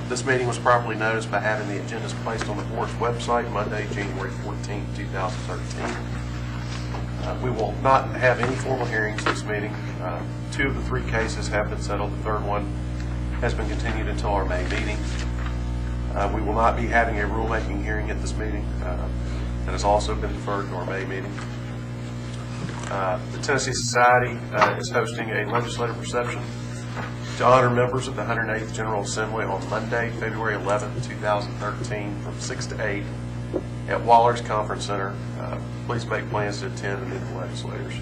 This meeting was properly noticed by having the agendas placed on the board's website Monday, January 14, 2013. We will not have any formal hearings this meeting. 2 of the 3 cases have been settled. The 3rd one has been continued until our May meeting. We will not be having a rulemaking hearing at this meeting. That has also been deferred to our May meeting. The Tennessee Society is hosting a legislative reception to honor members of the 108th General Assembly on Monday, February 11, 2013, from 6 to 8 at Waller's Conference Center. Please make plans to attend and meet the legislators.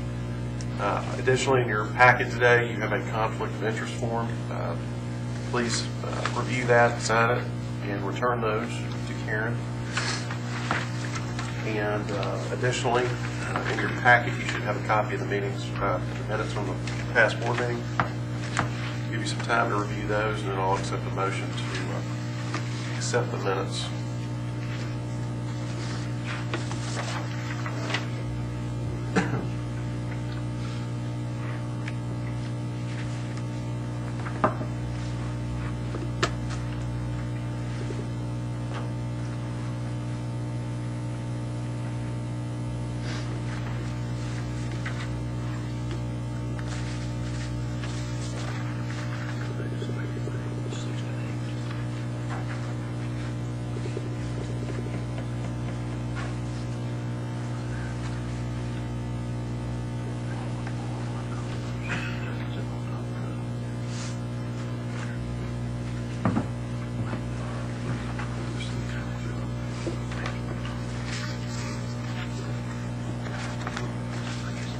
Additionally, in your packet today, you have a conflict of interest form. Please review that, sign it, and return those to Karen. And additionally, in your packet, you should have a copy of the meetings, minutes from the past board meeting. Give you some time to review those, and then I'll accept the motion to accept the minutes.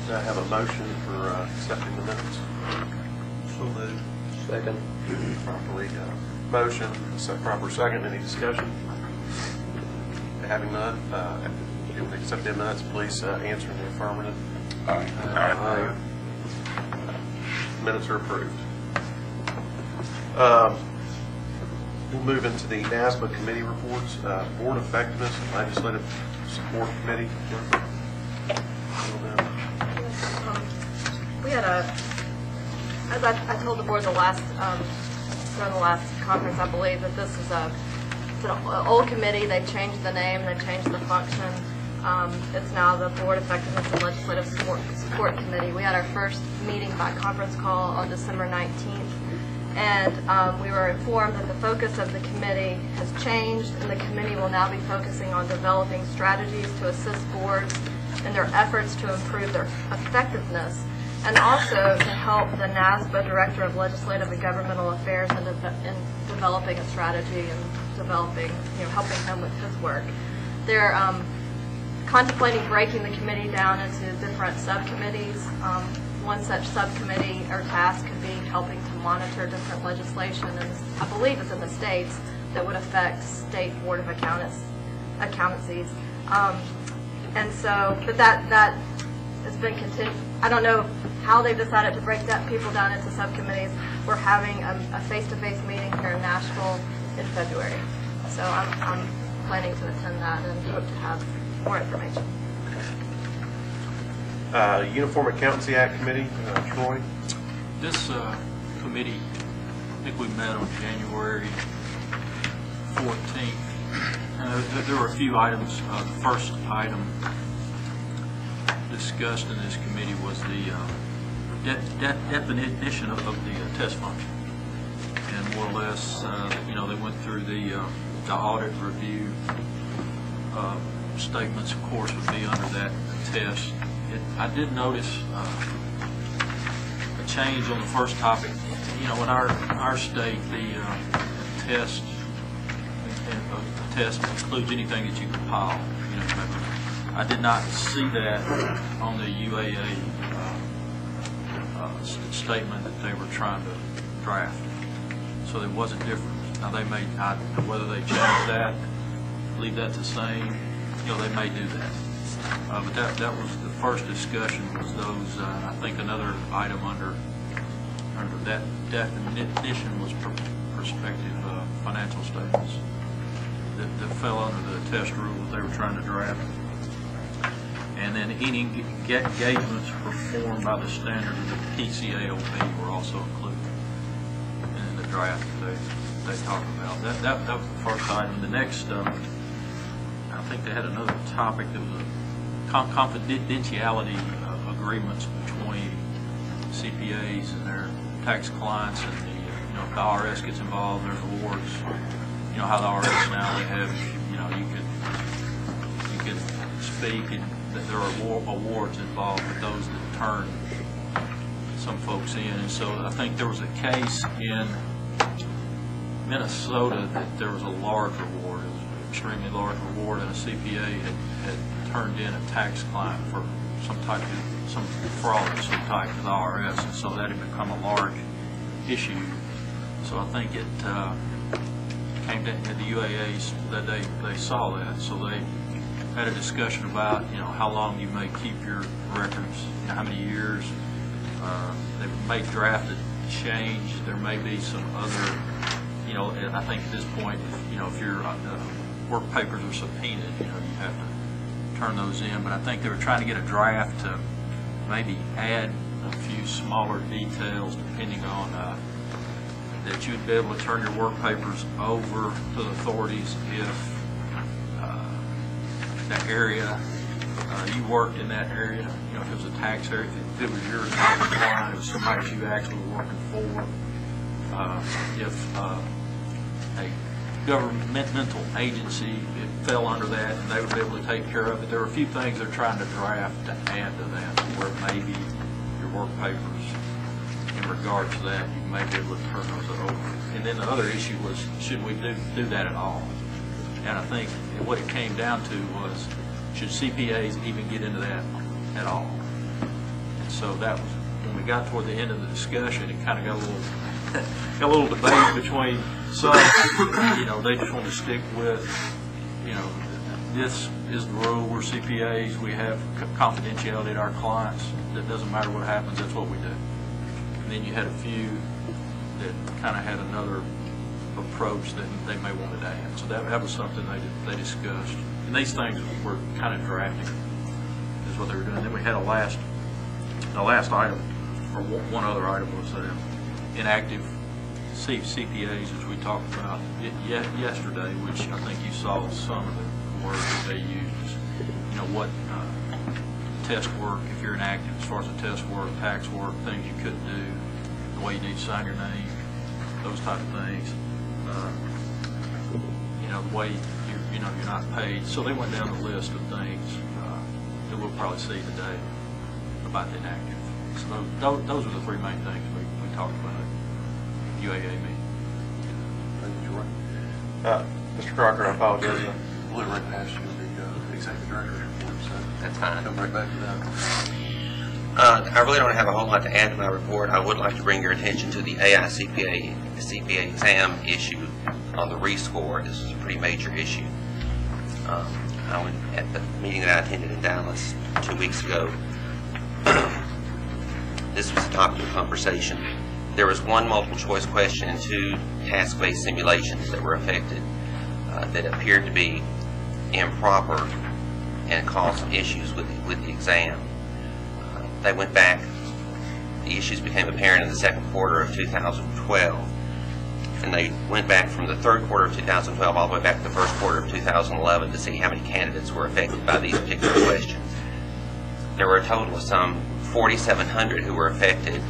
Do I have a motion for accepting the minutes? So moved. Second. Properly motion, proper second. Any discussion? Having none, if you will accept the minutes, please answer in the affirmative. Aye. Aye. Minutes are approved. We'll move into the NASBA committee reports. Board Effectiveness and Legislative Support Committee. We had as I told the board during the last conference, I believe that this is it's an old committee. They've changed the name, they've changed the function. It's now the Board Effectiveness and Legislative Support Committee. We had our first meeting by conference call on December 19th, and we were informed that the focus of the committee has changed, and the committee will now be focusing on developing strategies to assist boards in their efforts to improve their effectiveness, and also to help the NASBA Director of Legislative and Governmental Affairs in developing a strategy and developing, helping him with his work. They're contemplating breaking the committee down into different subcommittees. One such subcommittee or task could be helping to monitor different legislation, and I believe it's in the states that would affect state board of accountancies. And so, but that has been continued. I don't know how they've decided to break people down into subcommittees. We're having a face-to-face meeting here in Nashville in February. So I'm planning to attend that and hope to have more information. Uniform Accountancy Act Committee, Troy. This committee, I think we met on January 14th. There were a few items. The first item discussed in this committee was the definition of the test function, and more or less, they went through the audit review statements. Of course, would be under that test. I did notice a change on the first topic. In our state, the test includes anything that you compile. I did not see that on the UAA statement that they were trying to draft. So it wasn't different. Now they may not, whether they change that, leave that the same, they may do that. But that was the first discussion, was those, I think another item under that definition was prospective financial statements that fell under the test rule that they were trying to draft. And then any engagements performed by the standard of the PCAOB were also included in the draft that they talk about. That was the first item. The next, I think they had another topic that was confidentiality agreements between CPAs and their tax clients, and if the IRS gets involved, there's awards. You know how the IRS now, they have, you could speak, and that there are awards involved with those that turn some folks in. And so I think there was a case in Minnesota that there was a large reward, it was an extremely large reward, and a CPA had turned in a tax client for some fraud of some type to the IRS, and so that had become a large issue. So I think it came to the UAAs that they saw that, so they had a discussion about how long you may keep your records, how many years. They may draft a change. There may be some other, I think at this point, if your work papers are subpoenaed, you have to turn those in. But I think they were trying to get a draft to maybe add a few smaller details, depending on that you'd be able to turn your work papers over to the authorities if that area, you worked in that area, if it was a tax area, if it was your client, it was somebody you actually were working for, if a governmental agency, it fell under that, and they would be able to take care of it. There are a few things they're trying to draft to add to that, where maybe your work papers, in regard to that, you may be able to turn those over. And then the other issue was, should we do that at all? And I think what it came down to was, should CPAs even get into that at all? And so that was, when we got toward the end of the discussion, it kind of got a little debate between some, they just want to stick with, this is the rule, we're CPAs, we have confidentiality to our clients, that doesn't matter what happens, that's what we do. And then you had a few that kind of had another approach that they may want to add. So that was something they discussed. And these things were kind of drafting, is what they were doing. Then we had the last item, or one other item, was inactive CPAs, which we talked about yesterday, which I think you saw some of the words that they used. What test work, if you're inactive, as far as the test work, tax work, things you couldn't do, the way you need to sign your name, those type of things. The way you're not paid. So they went down the list of things that we'll probably see today about the inactive. So those are the three main things we talked about at UAA meeting. Thank you, Joy. Mr. Crocker, I apologize. I blew right past you the executive director's report, so that's fine. Come right back to that. I really don't have a whole lot to add to my report. I would like to bring your attention to the AICPA exam issue on the rescore. This is a pretty major issue. At the meeting that I attended in Dallas 2 weeks ago, this was the topic of conversation. There was one multiple choice question and two task-based simulations that were affected that appeared to be improper and caused some issues with the exam. They went back. The issues became apparent in the second quarter of 2012, and they went back from the third quarter of 2012 all the way back to the first quarter of 2011 to see how many candidates were affected by these particular questions. There were a total of some 4,700 who were affected.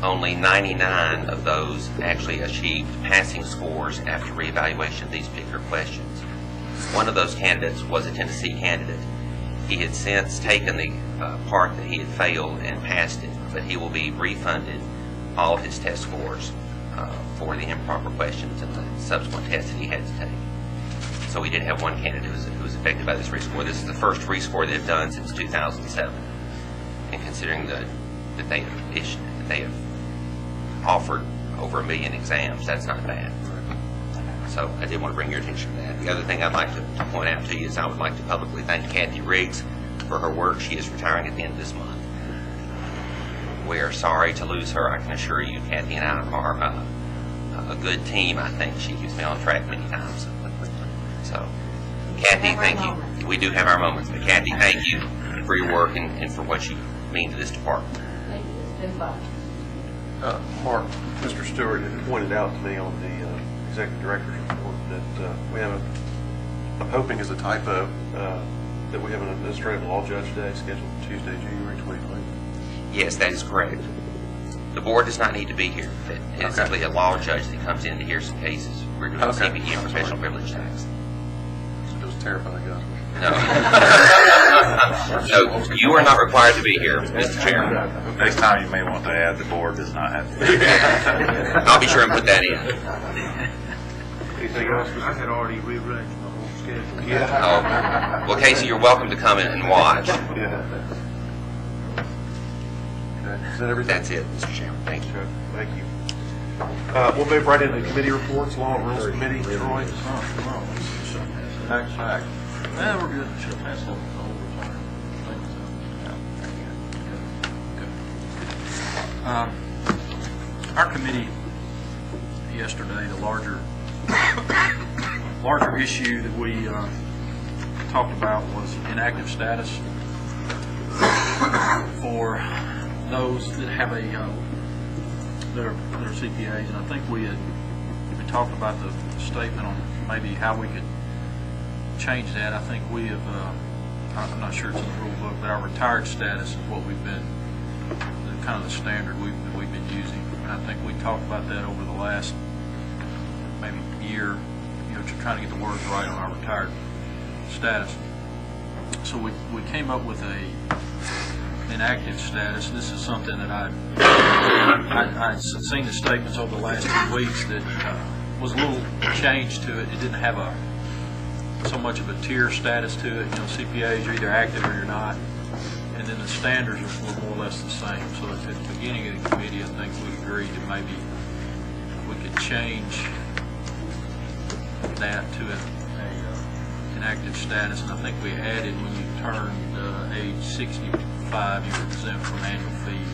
Only 99 of those actually achieved passing scores after reevaluation of these particular questions. One of those candidates was a Tennessee candidate. He had since taken the part that he had failed and passed it, but he will be refunded all of his test scores for the improper questions and the subsequent tests that he had to take. So we did have one candidate who was affected by this rescore. This is the first rescore they've done since 2007. And considering that they have offered over 1 million exams, that's not bad. So I did want to bring your attention to that. The other thing I'd like to point out to you is I would like to publicly thank Kathy Riggs for her work. She is retiring at the end of this month. We are sorry to lose her. I can assure you, Kathy and I are a good team. I think she keeps me on track many times. So, Kathy, thank you. We do have our moments, but Kathy, thank you for your work and for what you mean to this department. Thank you. It's been fun. Mark, Mr. Stewart had pointed out to me on the executive director's report that we have I'm hoping is a typo, that we have an administrative law judge day scheduled for Tuesday, January 2020. Yes, that is correct. The board does not need to be here. It is simply a law judge that comes in to hear some cases. We're doing CPE and professional privilege tax. It was terrifying, guys. No. No, you are not required to be here, Mr. Chairman. Next time you may want to add the board does not have to be. I'll be sure and put that in. Anything else? I had already rearranged my whole schedule. Yeah. Oh. Well, Casey, you're welcome to come in and watch. Yeah. Okay. Is that everything? That's it, Mr. Chairman. Thank you. Okay. Thank you. We'll move right into committee reports. Law and Rules Committee, Troy. Tax act. Yeah, we're good. Should have passed over the whole return. Our committee yesterday, the larger issue that we talked about was inactive status for those that have that are CPAs, and I think we talked about the statement on maybe how we could change that. I think we have, I'm not sure it's in the rule book, but our retired status is what we've been, kind of the standard we've been using. And I think we talked about that over the last maybe year, trying to get the words right on our retired status. So we came up with a inactive status. This is something that I'd seen the statements over the last 2 weeks that was a little change to it. It didn't have so much of a tier status to it. CPAs, you're either active or you're not. And then the standards were more or less the same. So at the beginning of the committee, I think we agreed that maybe we could change that to an active status. And I think we added when you turned age 65, you were exempt from annual fee.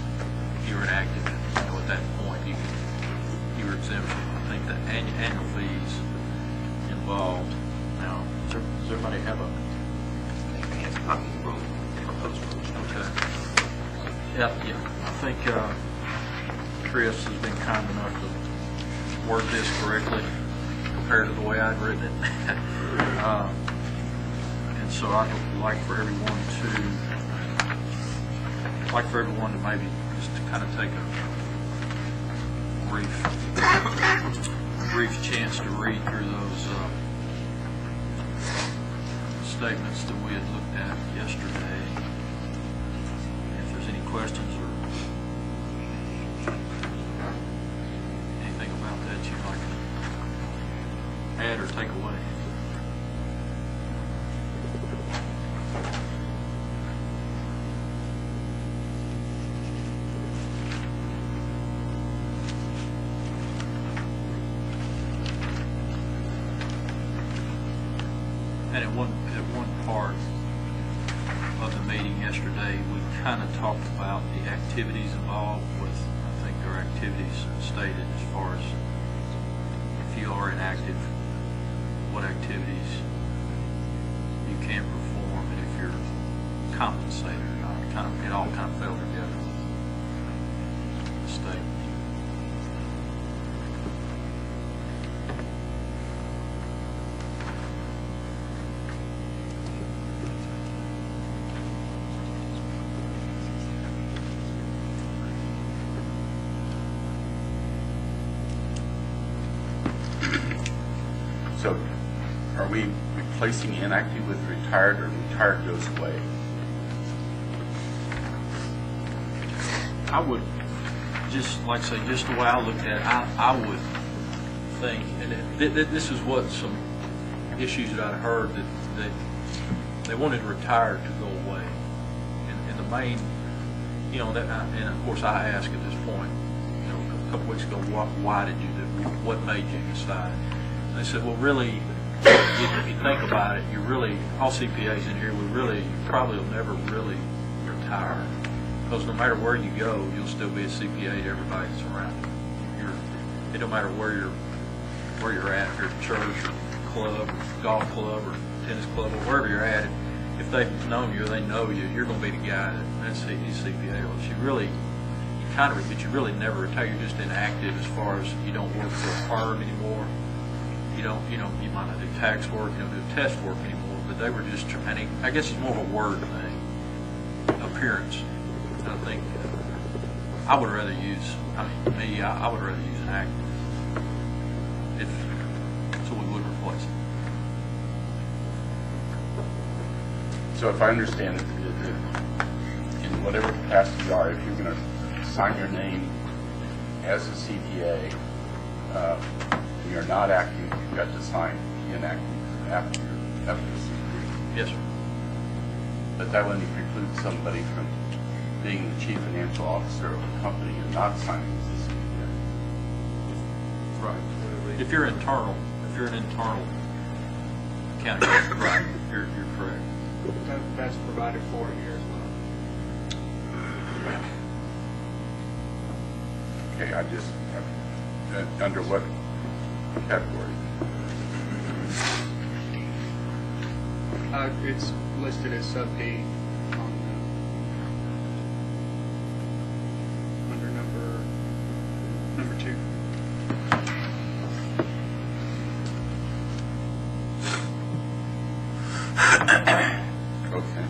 If you were inactive, at that point, you were exempt from, I think, the annual fees involved. Now, does everybody have a Proposed rules. okay? Yeah. I think Chris has been kind enough to word this correctly compared to the way I'd written it. And so I would like for everyone to maybe just to kind of take a brief chance to read through those statements that we had looked at yesterday. If there's any questions or anything about that you'd like to add or take away. And at one part of the meeting yesterday, we kind of talked about the activities involved with, I think there are activities stated as far as if you are inactive, what activities you can perform, and if you're compensated or not. It all kind of fell together. The statement. So are we replacing inactive with retired, or retired goes away? I would just, like I say, just the way I look at it, I would think, and this is what some issues that I'd heard, that they wanted retired to go away. And the main, and of course I asked at this point, a couple weeks ago, why did you do, what made you decide? And they said, well, really, if you think about it, all CPAs in here, you probably will never really retire. Because no matter where you go, you'll still be a CPA to everybody that's around you. It don't matter where you're at, if you're at church or club, or golf club, or tennis club, or wherever you're at. If they've known you or they know you, you're going to be the guy that's CPA. But you really never retire. You're just inactive as far as you don't work for a firm anymore. you might not do tax work, you don't do test work anymore, but they were just, I guess it's more of a word thing, appearance. I think I would rather use, I would rather use an active, so we would replace it. So if I understand it, in whatever capacity you are, if you're going to sign your name as a CPA, when you're not active, you've got to sign inactive after the CPA. Yes, sir. But that wouldn't preclude somebody from being the chief financial officer of a company and not signing as a CPA. Right. If you're an internal accounting person, right, you're correct. That's provided for here as well. Okay, under what category? It's listed as sub P on under number 2. Okay.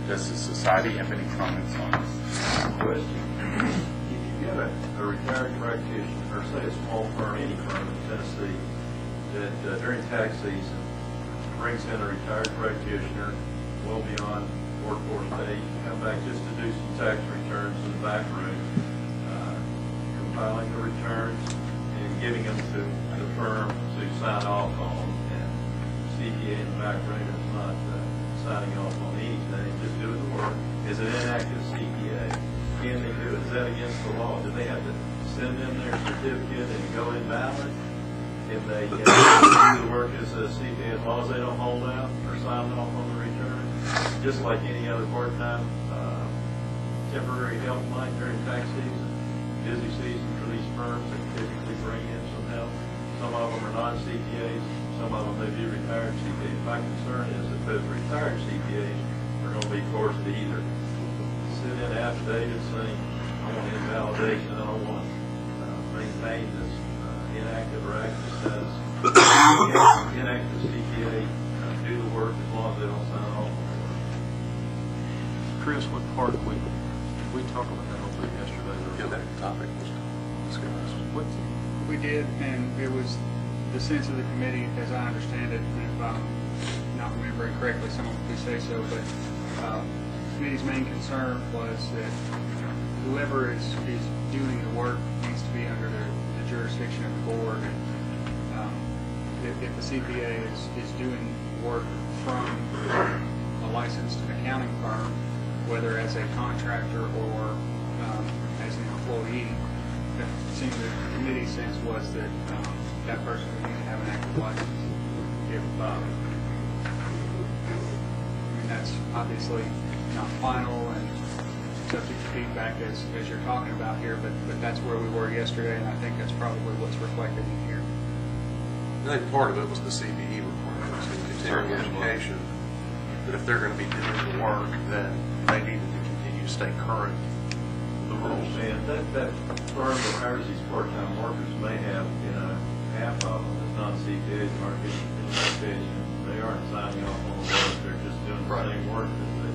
Does the society have any comments on this? Question. If you get a retired practitioner, or say a small firm, any firm in Tennessee, that during tax season brings in a retired practitioner well beyond workforce age, come back just to do some tax returns in the back room, compiling the returns and giving them to the firm to sign off on, and CPA in the back room is not signing off on anything, just doing the work. Is it inactive CPA? Can they do it? Is that against the law? Do they have to send in their certificate and go invalid if they do the work as a CPA, as long as they don't hold out or sign off on the return? Just like any other part-time temporary help might during tax season, busy season for these firms, they typically bring in some help. Some of them are non-CPAs, some of them may be retired CPAs. My concern is that those retired CPAs are going to be forced to either send in affidavits saying, I want invalidation, I don't want to maintain this inactive or active status. Inactive CPA do the work as long as they don't sign off on the work. Chris, what part did we talk about that a little bit yesterday? Yeah, that topic was discussed. What? We did, and it was the sense of the committee, as I understand it, and if I'm not remembering correctly, someone please say so, but the committee's main concern was that whoever is doing the work needs to be under the jurisdiction of the board. And if the CPA is doing work from a licensed accounting firm, whether as a contractor or as an employee, it seemed that the committee's sense was that that person would need to have an active license. If that's obviously not final and subject to feedback as you're talking about here, but that's where we were yesterday, and I think that's probably what's reflected in here. I think part of it was the CBE requirements and continuing education, that if they're going to be doing the work, then they needed to continue to stay current with the rules. And that firm that hires these part-time workers may have, half of them is non-CPAs market education. They aren't signing off on the work, they're just doing the same work as a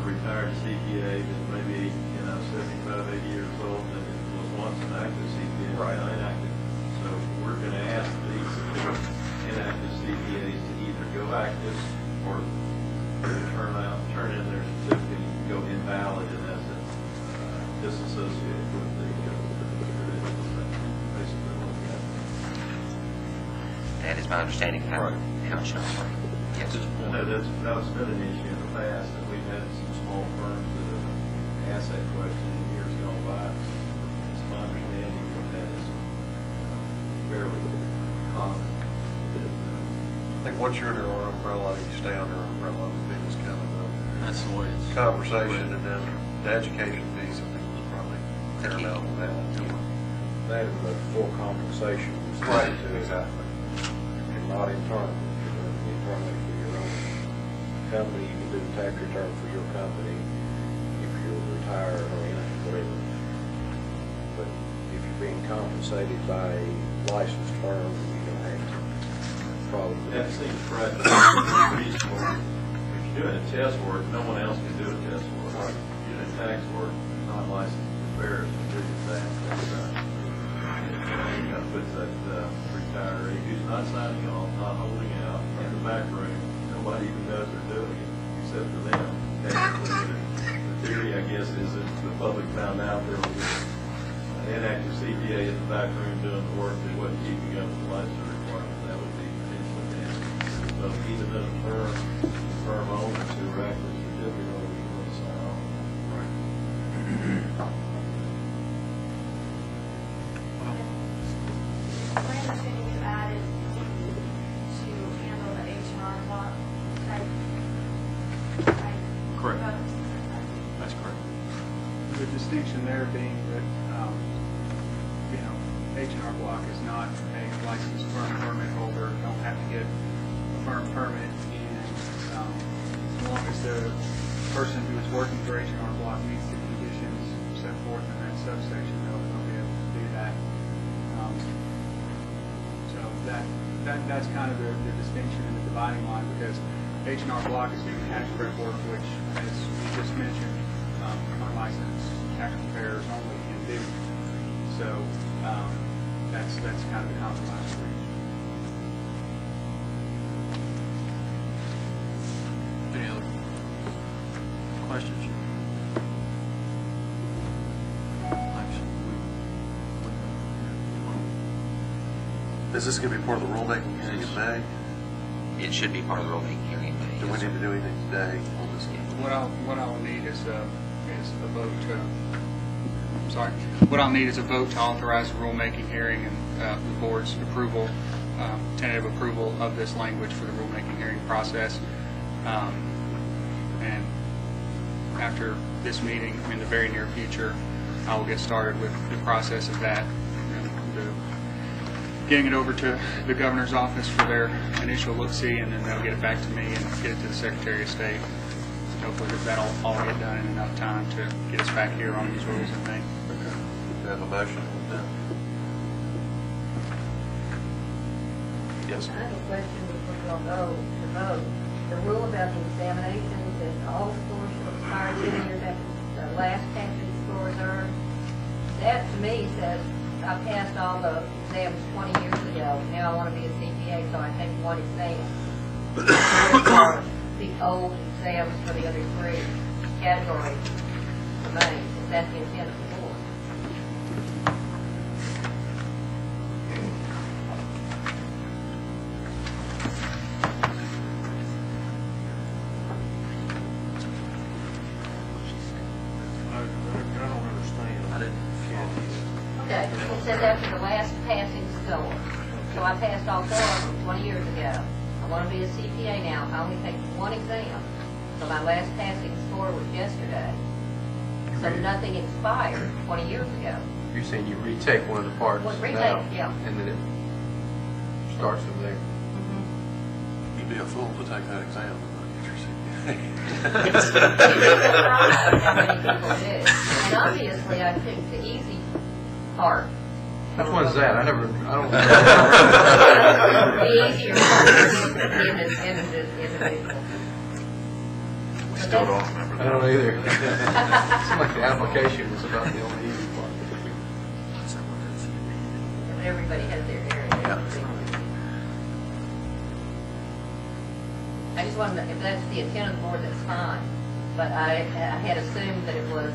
retired CPA that may be, 75, 80 years old, and it was once an active CPA, now inactive. So we're going to ask these inactive CPAs to either go active or turn in their certificate and go invalid, in essence, disassociated with the basically what we have. That is my understanding of how it should operate. Yes. That's been an issue in the past, and we've had some small firms that have asked that question in years gone by. It's my understanding that that is fairly common. I think once you're under our umbrella, you stay under our umbrella. I think it's kind of That's the way it's. a conversation, and then the education piece, I think, was probably paramount with that. That is the full compensation. Right, exactly. And not internal. primarily for your own company. You can do the tax return for your company if you're retired or anything, whatever. But if you're being compensated by a licensed firm, you don't have to probably. That seems right. Reasonable. If you're doing a test work, no one else can do a test work. If you're doing tax work, non-licensed preparers can do that. You know, puts that retiree who's not signing off, not holding out, in the back room. Nobody even knows they're doing it except for them. The theory, I guess, is if the public found out there was an inactive CPA in the back room doing the work that wasn't keeping up with the licensure requirements, that would be potentially damaging. So even though the firm owners who are actually certificate holders will sign off. My understanding you added to handle the H&R block type. Correct. That's correct. The distinction there being that, H&R Block is not a licensed firm permit holder, don't have to get a firm permit, and as long as the person who is working for H&R Block meets the conditions set forth in that subsection, they'll be able to do that. So that's kind of the distinction and the dividing line, because H&R Block is doing tax prep work, which, as you just mentioned, unlicensed tax preparers only can do. So that's kind of the compromise for each. Any other questions? Is this going to be part of the rulemaking hearing today? It should be part of the rulemaking hearing. Do we need to do anything today on this? What I'll need is a vote to. Sorry. What I'll need is a vote to authorize the rulemaking hearing and the board's approval, tentative approval of this language for the rulemaking hearing process. And after this meeting, in the very near future, I will get started with the process of that, getting it over to the governor's office for their initial look-see, and then they'll get it back to me and get it to the Secretary of State. Hopefully that'll all get done in enough time to get us back here on these rules in May. Do you have a motion? Yes. I have a question before we all go to vote. The rule about the examinations, that all scores should expire 10 years after the last passing score is earned, that to me says I passed all the exams 20 years ago. Now I want to be a CPA, so I take one exam. Or the old exams for the other three categories remain. Is that the intent of the board? I don't understand. I didn't get it. Okay, it says after the last passing score. So I passed all four of them 20 years ago. I want to be a CPA now. I only take one exam. So my last passing score was yesterday. So nothing expired 20 years ago. You're saying you retake one of the parts Well, retake, now, yeah. and then it starts from there. You'd be a fool to take that exam. Many people do. And obviously I picked the easy part. Which one's that? I don't The easier part is individual. We still don't remember I that. don't either. It seemed like the application was about the only easy part. Everybody has their area. I just wanted to, if that's the intent of the board, that's fine. But I had assumed that it was,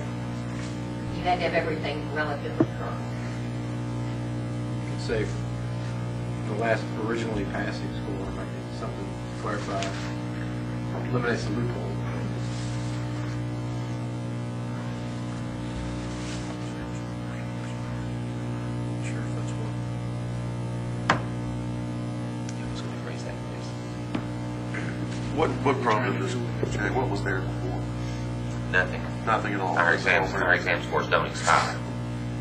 you had to have everything relatively current. You could say the last originally passing score, like something to clarify, eliminates the loophole. Sure, if that's what. What prompted this, Jay? What was there before? Nothing. Nothing at all. Our exam scores don't expire.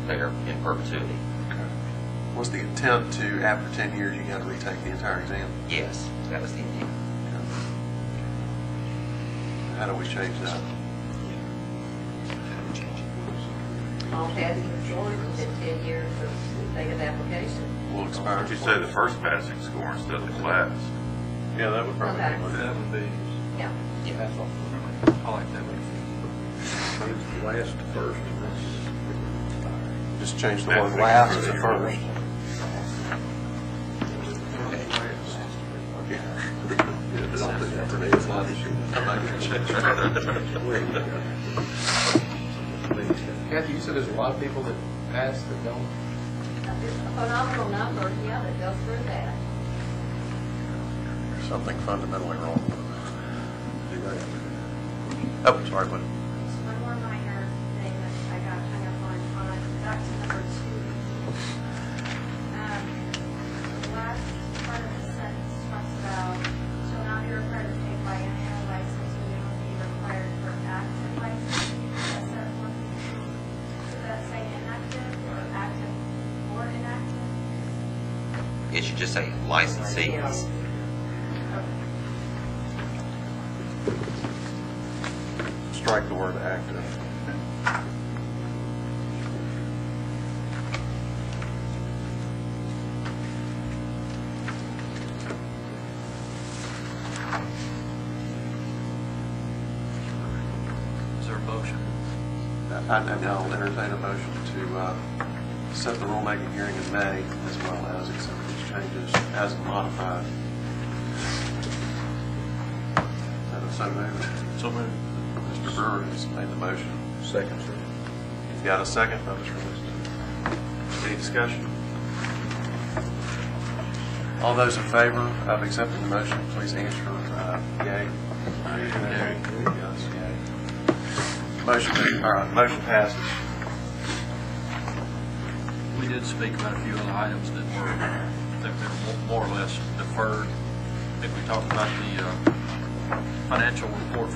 They are in perpetuity. Was the intent to, after 10 years, you got to retake the entire exam? Yes, that was the intent. How do we change that? All passing scores within 10 years of the date of application. Will expire. Why don't you say the first passing score instead of the class? Yeah, that would probably Okay. be good. That would be, Yeah. That's all. I like that one. Last to first. Just change the word last to first. Kathy, you said there's a lot of people that pass that don't? It's a phenomenal number, yeah, that goes through that. There's something fundamentally wrong. Oh, sorry, what? One more minor thing that I got hung up on back to number 2. The last part of the sentence talks about, shall not be required to take biennial license, but it will be required for active license. That's that one. Should that say inactive or active or inactive? It should just say licensees. Strike the word active. Is there a motion? I'll entertain a motion to set the rulemaking hearing in May, as well as accept these changes as modified. And so moved. So moved. Mr. Brewer has made the motion. Second, sir. You've got a second by Mr. Liston. Any discussion? All those in favor of accepting the motion, please answer yea. Yes, yea. Motion passes. We did speak about a few of the items that were more or less deferred. I think we talked about the financial report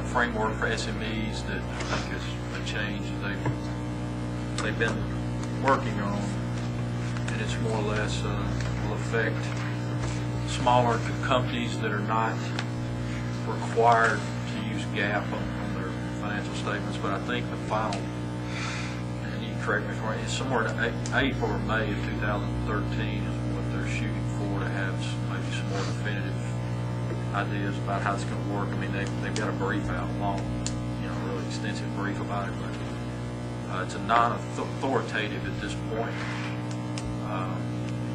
framework for SMEs that I think is a change that they've been working on, and it's more or less will affect smaller companies that are not required to use GAAP on their financial statements. But I think the final, and you correct me if I'm wrong, it's somewhere in April or May of 2013 is what they're shooting for, to have maybe some more definitive ideas about how it's going to work. I mean, they've got a brief out, long, really extensive brief about it, but it's a non-authoritative at this point.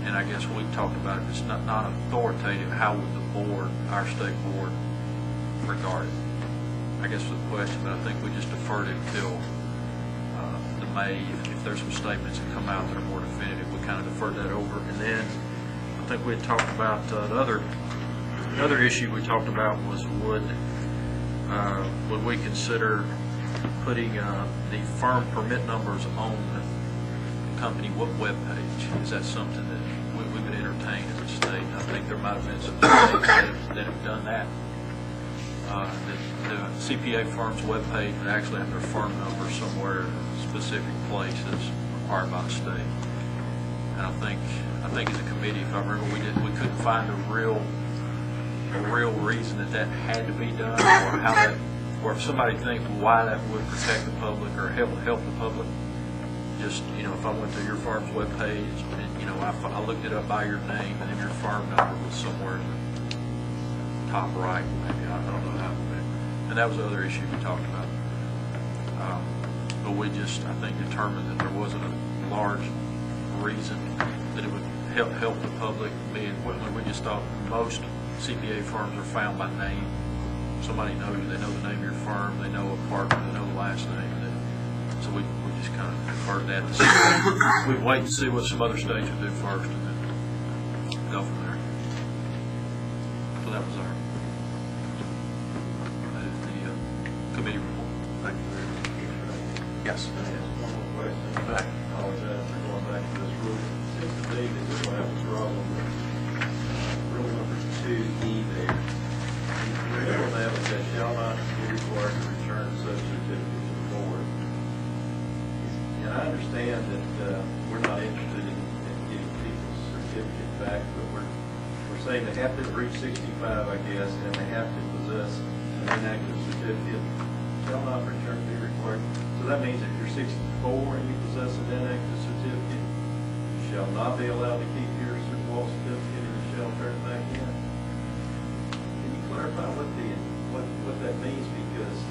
And I guess we talked about it. It's not non-authoritative. How would the board, our state board, regard it? I guess was the question, but I think we just deferred it until the May. If there's some statements that come out that are more definitive, we kind of deferred that over. And then I think we had talked about the other issue we talked about was would we consider putting the firm permit numbers on the company web page? Is that something that we would entertain as a state? I think there might have been some states that have done that. The CPA firm's web page would actually have their firm number somewhere in a specific place that's required by the state. And I think as a committee, if I remember, we couldn't find a real reason that had to be done, or how that, or if somebody thinks why that would protect the public or help the public. Just, if I went to your firm's webpage and, I looked it up by your name and then your firm number was somewhere in the top right, maybe, I don't know how, and that was the other issue we talked about. But we just, I think, determined that there wasn't a large reason that it would help the public being, we just thought most CPA firms are found by name. Somebody knows you, they know the name of your firm, they know a partner, they know the last name. So we just kind of deferred that to see. We'd wait and see what some other states would do first and then go from there. So that was the committee report. Thank you very much. Yes. One more question. I apologize for going back to this rule. It seems to me that this will have a problem with rule number 2E there. The middle of it says shall not be required to return such certificate to the board. And I understand that we're not interested in getting people's certificate back, but we're saying they have to reach 65, I guess, and they have to possess an inactive certificate shall not return be required. So that means if you're 64 and you possess an inactive certificate, you shall not be allowed to keep your wall certificate and you shall turn it back in. Can you clarify what that means? Because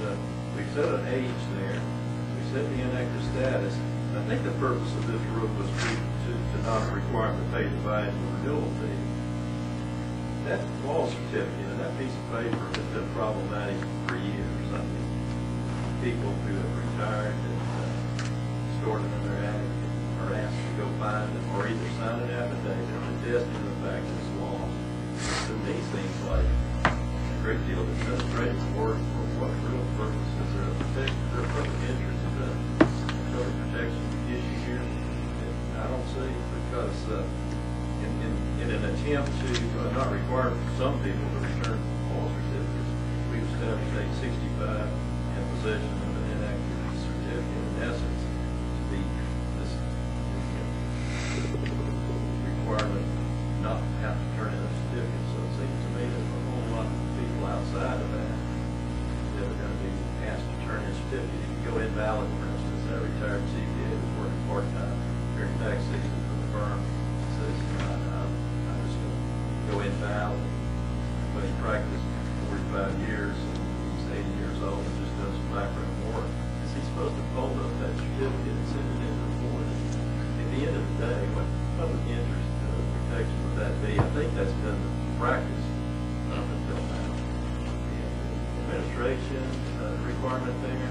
we've set an age there, we set the inactive status. I think the purpose of this rule was to not require them to pay the biannual renewal fee. That wall certificate and that piece of paper has been problematic for years. I mean, people who have retired and stored them in their attic are asked to go find it or either sign an affidavit or attest to the fact that it's lost. To me, seems like a great deal of administrative work for what real purpose is there to protect their public interest in the public protection issue here. I don't see, because in an attempt to not require some people to return all certificates, we've established age 65 in possession of an inactive certificate. In essence, to be this requirement not have to turn in a certificate. So it seems to me that a whole lot of people outside of that are going to be asked to turn in a certificate. If you go invalid, for instance, that retired CPA was working part-time during tax season for the firm, says, I'm just going to go invalid. But he practiced 45 years and he's 80 years old and just does some background work. Is he supposed to fold up that certificate and send it in to the board? At the end of the day, what public interest protection would that be? I think that's been the practice up until now. The administration requirement there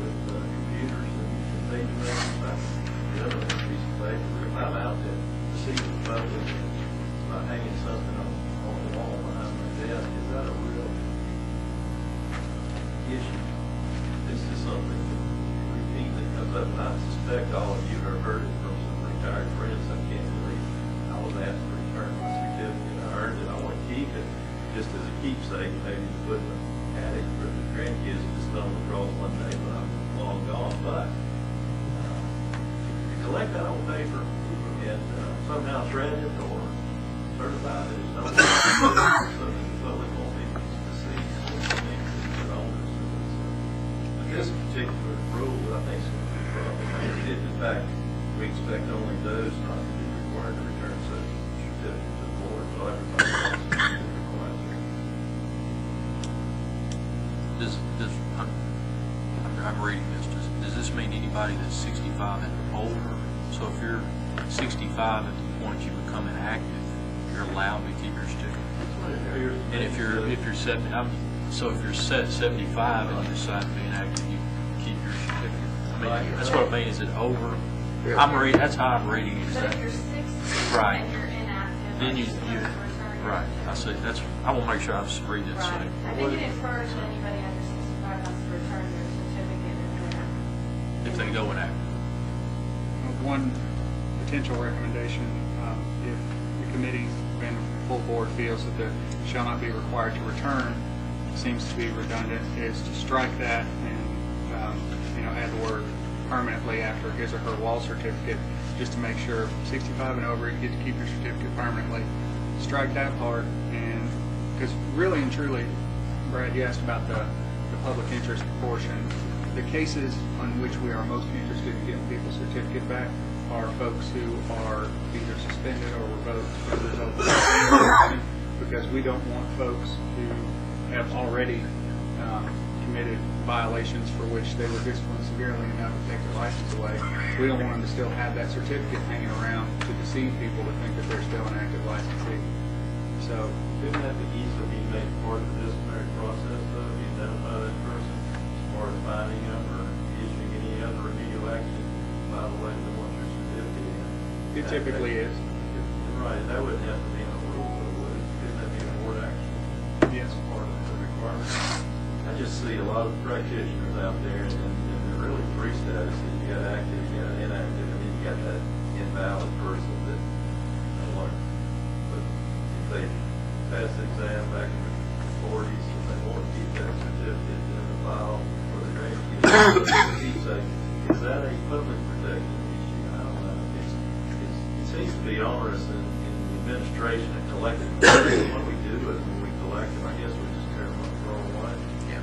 with computers and things of that the other piece of paper. If I'm out there to see the public by hanging something on the wall behind my desk, is that a real issue? This is something that routinely comes up, and I suspect all of you have heard it from some retired friends. I can't believe I was asked to return my certificate. I earned it. I want to keep it just as a keepsake, maybe to put in the attic for the grandkids to stumble across one day when I'm long gone. But collect that on paper and somehow shred it or certify it as something so that the public won't be deceived. But this particular rule, I think, is going to be a problem. If in fact we expect only those not to be required to return such certificates to the board, so everybody else is required to. I'm reading this. Does this mean anybody that's 65 and older? So if you're 65 at the point you become inactive, you're allowed to keep your certificate. And if you're 70, so if you're 75 and you decide to be inactive, you keep your certificate. I mean, that's what I mean. Is it over? I'm reading. That's how I'm reading it. But if you're 60 right. and you're inactive, Then you return right. I see. That's. I want to make sure I'm reading it right. same. I think it infers that anybody under 65 has to return their certificate If they go inactive. One potential recommendation, if the committee and full board feels that the shall not be required to return seems to be redundant, is to strike that and add the word permanently after his or her wall certificate, just to make sure 65 and over you get to keep your certificate permanently. Strike that part, and because really and truly, Brad, you asked about the public interest portion. The cases on which we are most interested in getting people's certificate back are folks who are either suspended or revoked as a result of that, because we don't want folks who have already committed violations for which they were disciplined severely enough to take their license away. We don't want them to still have that certificate hanging around to deceive people to think that they're still an active licensee. So, Couldn't that be easily be made part of the disciplinary process, though, if you identify that person as part of finding them or issuing any other remedial action by the way they want your certificate in? it typically is. Right, that wouldn't have to be in a rule, but would it? Couldn't that be a board action? Yes. Part of the requirement? I just see a lot of practitioners out there, and they're really three statuses. You got active, you got inactive, and then you got that invalid person that learned. But if they pass the exam back in the 40s and they want to keep that certificate in the file for the grandkids, is that a public protection issue? I don't know. It seems to be onerous in the administration and collecting. What we do is when we collect them, I guess we just tear them up and throw them away. Yeah.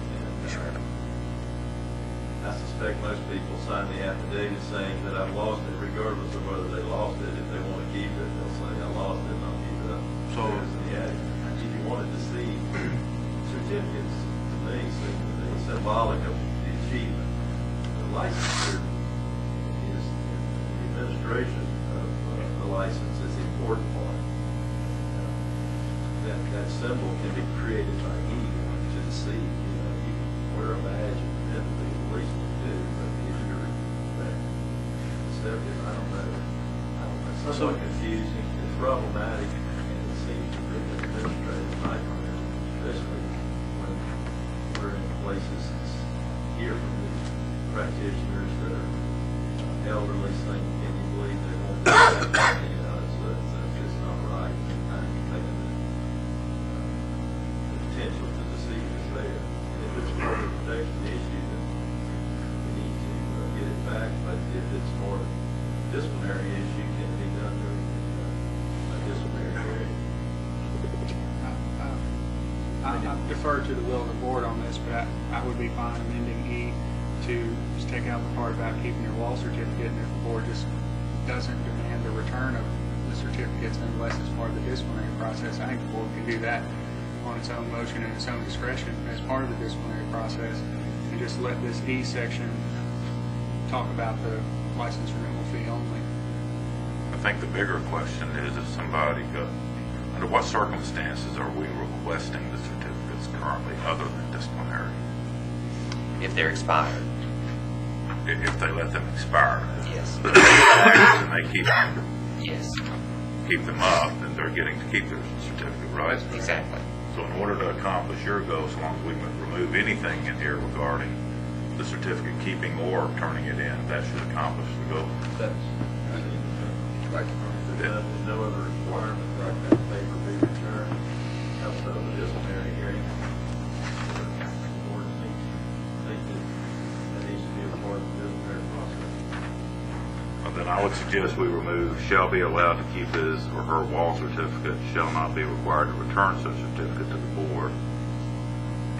expect most people sign the affidavit saying that I've lost it regardless of whether they lost it. If they want to keep it, they'll say I lost it and I'll keep it up. So if you wanted to see certificates, to me, seem to be symbolic of the achievement. The licensure is the administration of the license is the important part. That symbol can be created by anyone to see. You know, you can wear a badge and pretend to be the policeman too, but if you're deceptive, I don't know. It's somewhat confusing, it's problematic, and it seems to be an administrative nightmare, especially when we're in places that's hear from these practitioners that are elderly saying, can you believe they won't do that? You know, it's just not right. I'm thinking that the potential to deceive is there. And if it's more of a protection issue, then we need to get it back. But if it's more of a disciplinary issue, can it be done during a disciplinary hearing? I defer to the will of the board on this, but I would be fine amending E to just take out the part about keeping your wall certificate, and if the board just doesn't demand the return of the certificates unless it's part of the disciplinary process, I think the board can do that on its own motion and its own discretion as part of the disciplinary process, and just let this E section talk about the license renewal fee only. I think the bigger question is if somebody under what circumstances are we requesting the certificates currently other than disciplinary? If they're expired. If they let them expire. Yes. And they keep them Yes. up, then they're getting to keep their certificate, right? Exactly. So in order to accomplish your goal, as long as we remove anything in here regarding the certificate keeping or turning it in, that should accomplish the goal. That's, Right. there's no other requirement like that paper be returned outside of the disciplinary hearing. The board seems to think that needs to be a part of the disciplinary process. Well, then I would suggest we remove shall be allowed to keep his or her wall certificate, shall not be required to return such certificate to the board.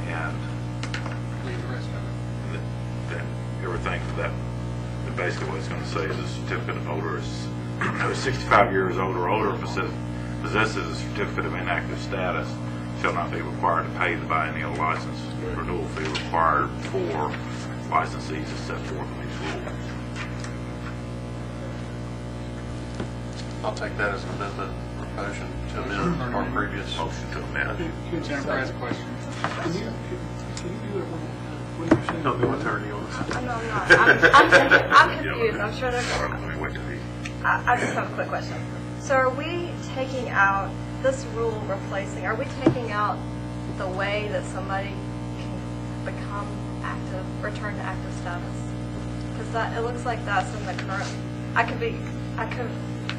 And Leave the rest of it. then everything that basically what it's going to say is a certificate holder is 65 years old or older, possesses a certificate of inactive status, shall not be required to pay the biennial license renewal fee required for licensees as set forth in these rules. I'll take that as an amendment, motion to amend our previous. Motion to amend. Jennifer has a question. No, the attorney on this. No, I'm not. I'm confused. I'm sure there's. Let me wait till he. I just have a quick question. So are we taking out this rule replacing, are we taking out the way that somebody can become active, return to active status? Because that, it looks like that's in the current,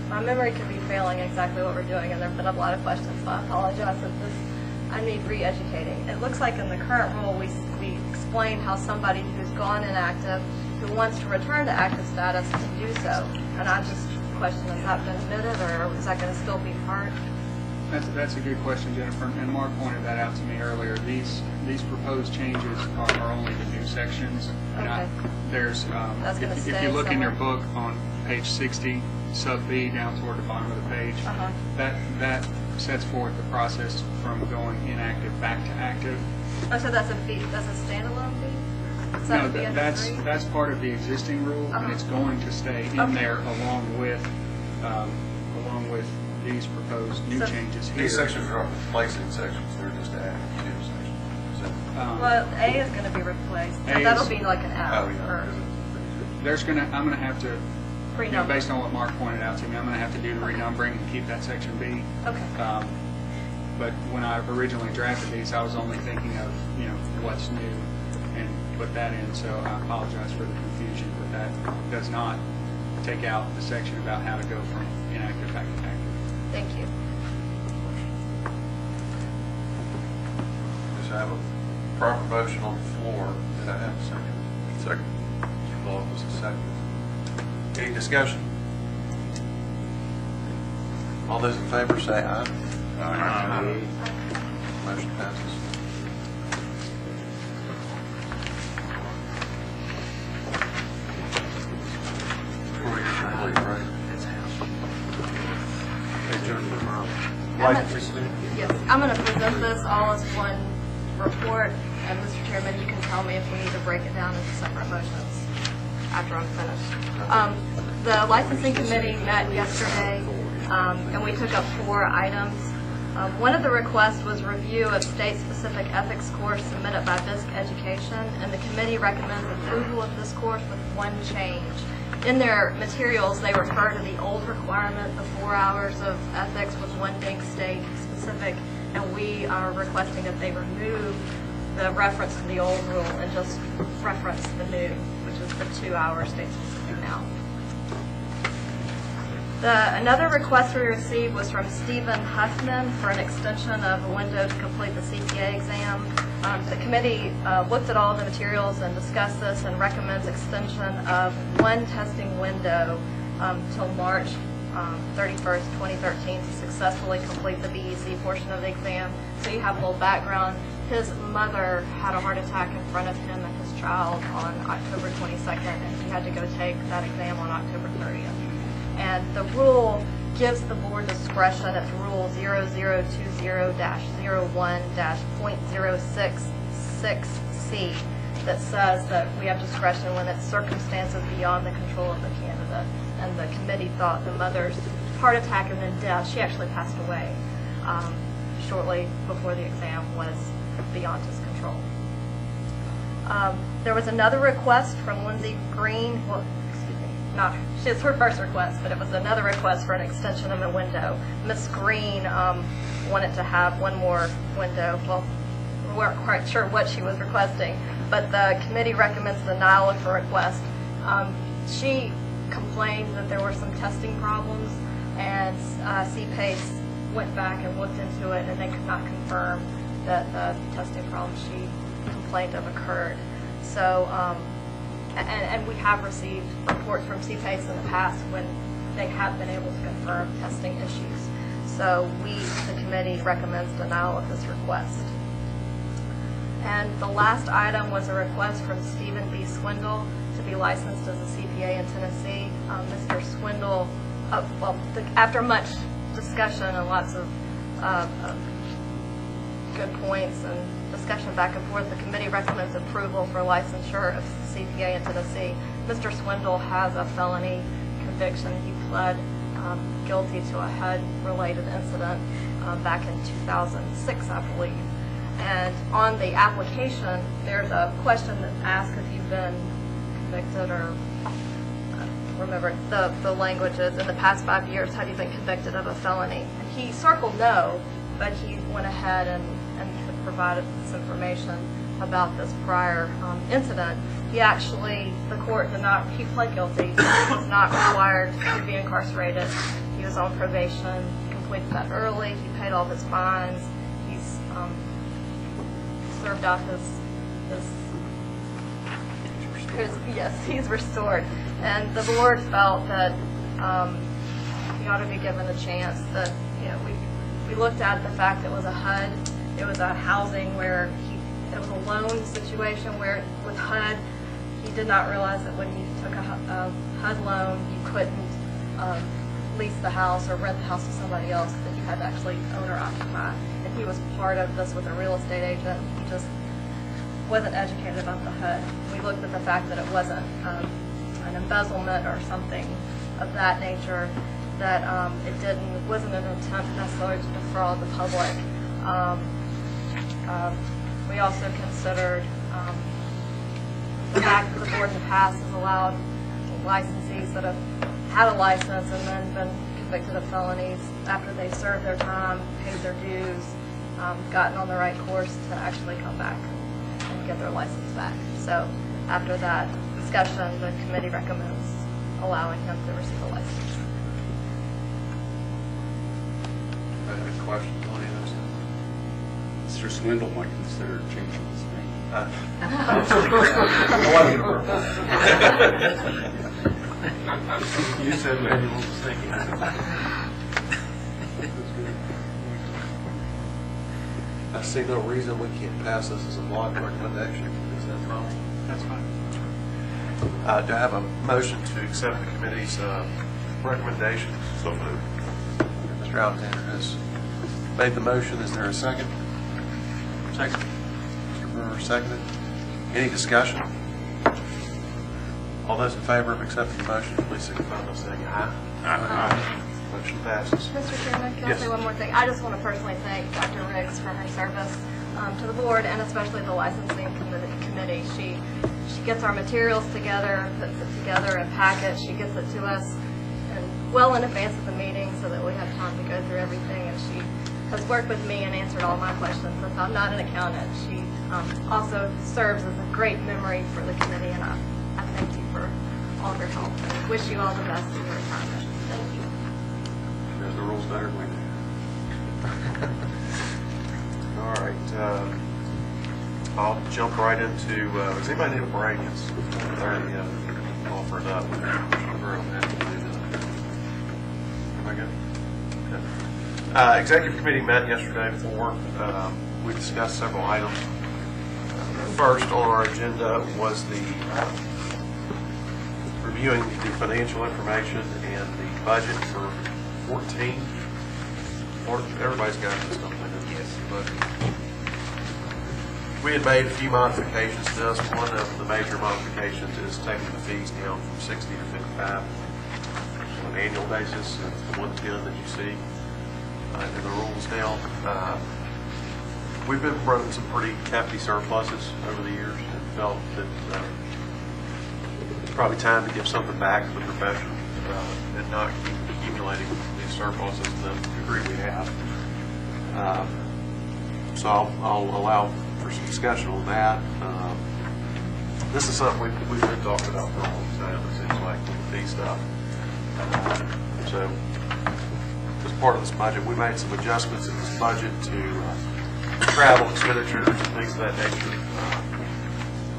my memory could be failing exactly what we're doing, and there have been a lot of questions, so I apologize if this, I need re-educating. It looks like in the current rule, we explain how somebody who's gone inactive, who wants to return to active status can do so. And I just question, has that been omitted, or is that going to still be part? That's a good question, Jennifer, and Mark pointed that out to me earlier. These proposed changes are only the new sections. And Okay. There's, That's gonna if stay you look in your somewhere? book on page 60, sub B, down toward the bottom of the page, Uh-huh. that sets forth the process from going inactive back to active. Oh, so that's a B, that's a standalone B? Is that No, a B under that's three? part of the existing rule, and Uh-huh. it's going to stay in Okay. there along with these proposed new So- changes here. These sections are replacing sections, they're just adding new sections. Is that- Well, A is going to be replaced, A so that'll is- be like an F, Oh, yeah. or I'm gonna have to, renumber. based on what Mark pointed out to me, I'm gonna have to do the renumbering and keep that section B. Okay. But when I originally drafted these, I was only thinking of, what's new and put that in, so I apologize for the confusion, but that does not take out the section about how to go from inactive back to active. Thank you. Just have a proper motion on the floor. Did I have a second? Second. Law was a second. Any discussion? All those in favor say aye. Aye. Motion passes. Yes, I'm going to present this all as one report, and Mr. Chairman, you can tell me if we need to break it down into separate motions after I'm finished. The licensing committee met yesterday, and we took up 4 items. One of the requests was review of state-specific ethics course submitted by BISC Education, and the committee recommends approval of this course with one change. In their materials, they refer to the old requirement, the 4 hours of ethics, with one being state-specific, and we are requesting that they remove the reference to the old rule and just reference the new, which is the 2 hour state-specific now. Another request we received was from Stephen Huffman for an extension of a window to complete the CPA exam. The committee looked at all the materials and discussed this and recommends extension of one testing window till March 31st, 2013 to successfully complete the BEC portion of the exam. So you have a little background. His mother had a heart attack in front of him and his child on October 22nd, and he had to go take that exam on October 30th. And the rule gives the board discretion. It's Rule 0020-01-.066C that says that we have discretion when it's circumstances beyond the control of the candidate. And the committee thought the mother's heart attack and then death, she actually passed away shortly before the exam, was beyond his control. There was another request from Lindsay Green. Well, it's her first request, but it was another request for an extension of a window. Ms. Green wanted to have one more window. Well, we weren't quite sure what she was requesting, but the committee recommends denial of her request. She complained that there were some testing problems, and CPACE went back and looked into it, and they could not confirm that the testing problems she complained of occurred. So, and we have received reports from CPACE in the past when they have been able to confirm testing issues. So the committee recommends denial of this request. And the last item was a request from Stephen B. Swindle to be licensed as a CPA in Tennessee. Mr. Swindle, after much discussion and lots of good points and discussion back and forth, the committee recommends approval for licensure of CPA in Tennessee. Mr. Swindle has a felony conviction. He pled guilty to a HUD-related incident back in 2006, I believe. And on the application, there's a question that asks if you've been convicted or, remember, the language is, in the past 5 years, have you been convicted of a felony? And he circled no, but he went ahead and provided this information about this prior incident. He actually, the court did not, he pled guilty. He was not required to be incarcerated. He was on probation. He completed that early. He paid all his fines. He's served out yes, he's restored. And the board felt that he ought to be given a chance. That, you know, we looked at the fact that it was a HUD. It was a housing where it was a loan situation where with HUD, he did not realize that when he took a HUD loan, you couldn't lease the house or rent the house to somebody else, that you had to actually own or occupy. And he was part of this with a real estate agent. He just wasn't educated about the HUD. We looked at the fact that it wasn't an embezzlement or something of that nature, that it wasn't an attempt necessarily to defraud the public. We also considered the fact that the board in the past has allowed licensees that have had a license and then been convicted of felonies after they served their time, paid their dues, gotten on the right course to actually come back and get their license back. So after that discussion, the committee recommends allowing him to receive a license. Any questions on any of those? Mr. Swindle might consider changing his name. You said manual was thinking. I see no reason we can't pass this as a block recommendation. Is that wrong? That's fine. Do I have a motion to accept the committee's recommendation? So moved. Mr. Alexander has made the motion. Is there a second? Second. Mr. Brewer seconded. Any discussion? All those in favor of accepting the motion, please signify by saying aye. Aye. Motion passes. Mr. Chairman, can I Yes. say one more thing? I just want to personally thank Dr. Riggs for her service to the board and especially the licensing committee. She gets our materials together, puts it together in packets. She gets it to us well in advance of the meeting so that we have time to go through everything. And she has worked with me and answered all my questions. Since I'm not an accountant, she also serves as a great memory for the committee, and I thank you for all of your help. And wish you all the best in your retirement. Thank you. There's the rules better than we do. All right. I'll jump right into, does anybody need a break? It's 1:30, offered up. We're going to have to do that. Am I good? Okay. Executive committee met yesterday we discussed several items. First on our agenda was the reviewing the financial information and the budget for 14. Everybody's got this, don't they? Yes. But we had made a few modifications to this. One of the major modifications is taking the fees down from 60 to 55 on an annual basis. It's the 110 that you see in the rules now. We've been running some pretty hefty surpluses over the years and felt that it's probably time to give something back to the profession and not keep accumulating these surpluses to the degree we have. So I'll allow for some discussion on that. This is something we've been talking about for a long time, it seems like, with the fee stuff. So as part of this budget, we made some adjustments in this budget to travel expenditures and things of that nature.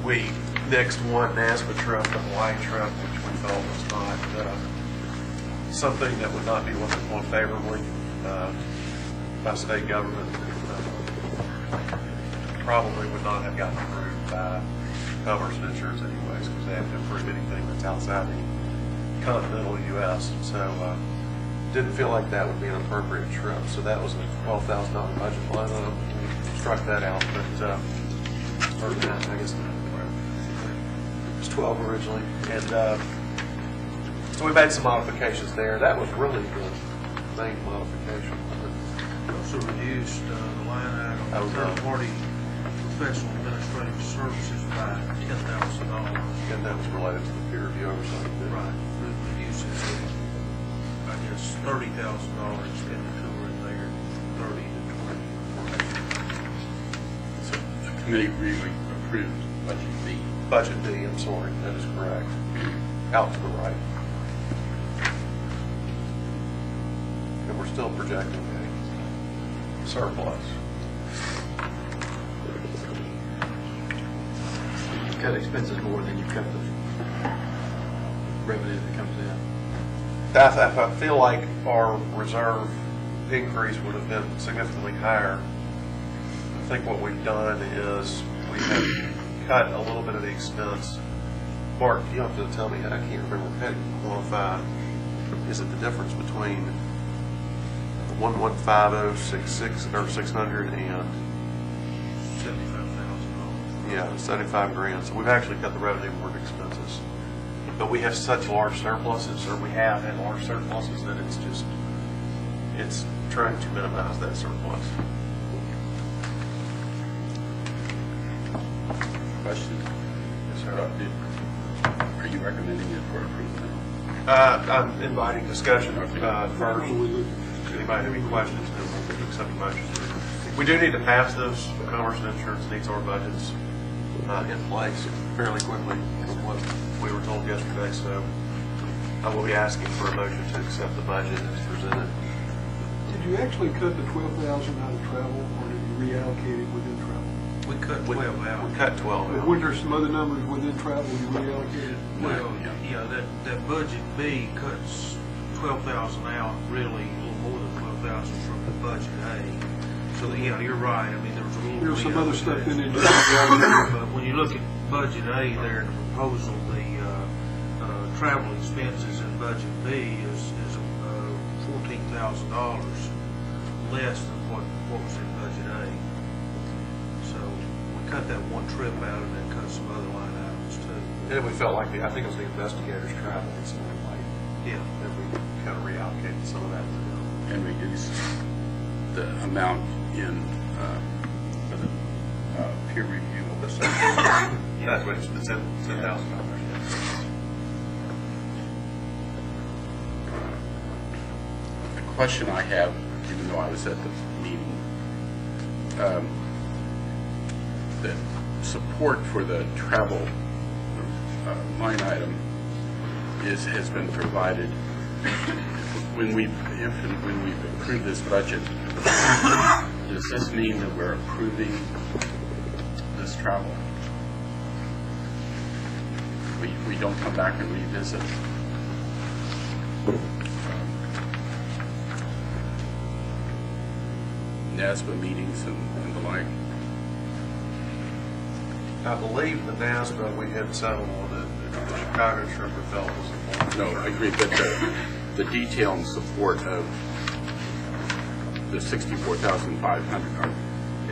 We nixed one NASPA trip, a Hawaii trip, which we felt was not something that would not be looked upon favorably by state government. Probably would not have gotten approved by commerce and insurance anyways, because they have to approve anything that's outside the continental U.S. So didn't feel like that would be an appropriate trip. So that was a $12,000 budget line item. We struck that out, but or that, I guess it was 12 originally. And so we made some modifications there. That was really the main modification. Also reduced the line item third-party professional administrative services by $10,000. And that was related to the peer review oversight. Right. Reduces, I guess, $30,000 expenditure in there, 30 to 20. So the committee really approved budget B. Budget D, I'm sorry, that is correct. Out to the right. And we're still projecting a surplus. You cut expenses more than you cut the revenue that comes in. I feel like our reserve increase would have been significantly higher. I think what we've done is we have cut a little bit of the expense. Mark, you have to tell me, I can't remember, how do you quantify, is it the difference between 115,066 or 600 and $75,000. yeah, 75 grand. So we've actually cut the revenue more than expenses. But we have such large surpluses, or we have had large surpluses, that it's trying to minimize that surplus. Question? Yes, sir. Are you recommending it for approval? I'm inviting discussion first. Anybody have any questions, then we'll accept the motion. We do need to pass this. Commerce and insurance needs our budgets in place fairly quickly from what we were told yesterday. So I will be asking for a motion to accept the budget as presented. Did you actually cut the 12,000 out of travel, or did you reallocate it within travel? We cut 12 out. We cut 12 out. Were there some other numbers within travel you reallocated? Well, yeah, that budget B cuts 12,000 out, really a little more than 12,000 from the budget A. So yeah, you're right. I mean, there was a little. There's some other stuff in it. But when you look at budget A there in the proposal, the travel expenses in budget B is $14,000 less than what was in budget A. So we cut that one trip out and then cut some other line items too. And we felt like, I think it was the investigators travel and something like, Yeah. that we kind of reallocated some of that to them. And reduce the amount in, for the peer review of the That's what it's $10,000. The question I have, even though I was at the meeting, that support for the travel line item has been provided when we've approved this budget. Does this mean that we're approving this travel? We don't come back and revisit NASBA meetings and the like. I believe the NASBA, we had settled on it, the Chicago trip we felt was important. No, I agree, but the detail and support of the 64,500 are,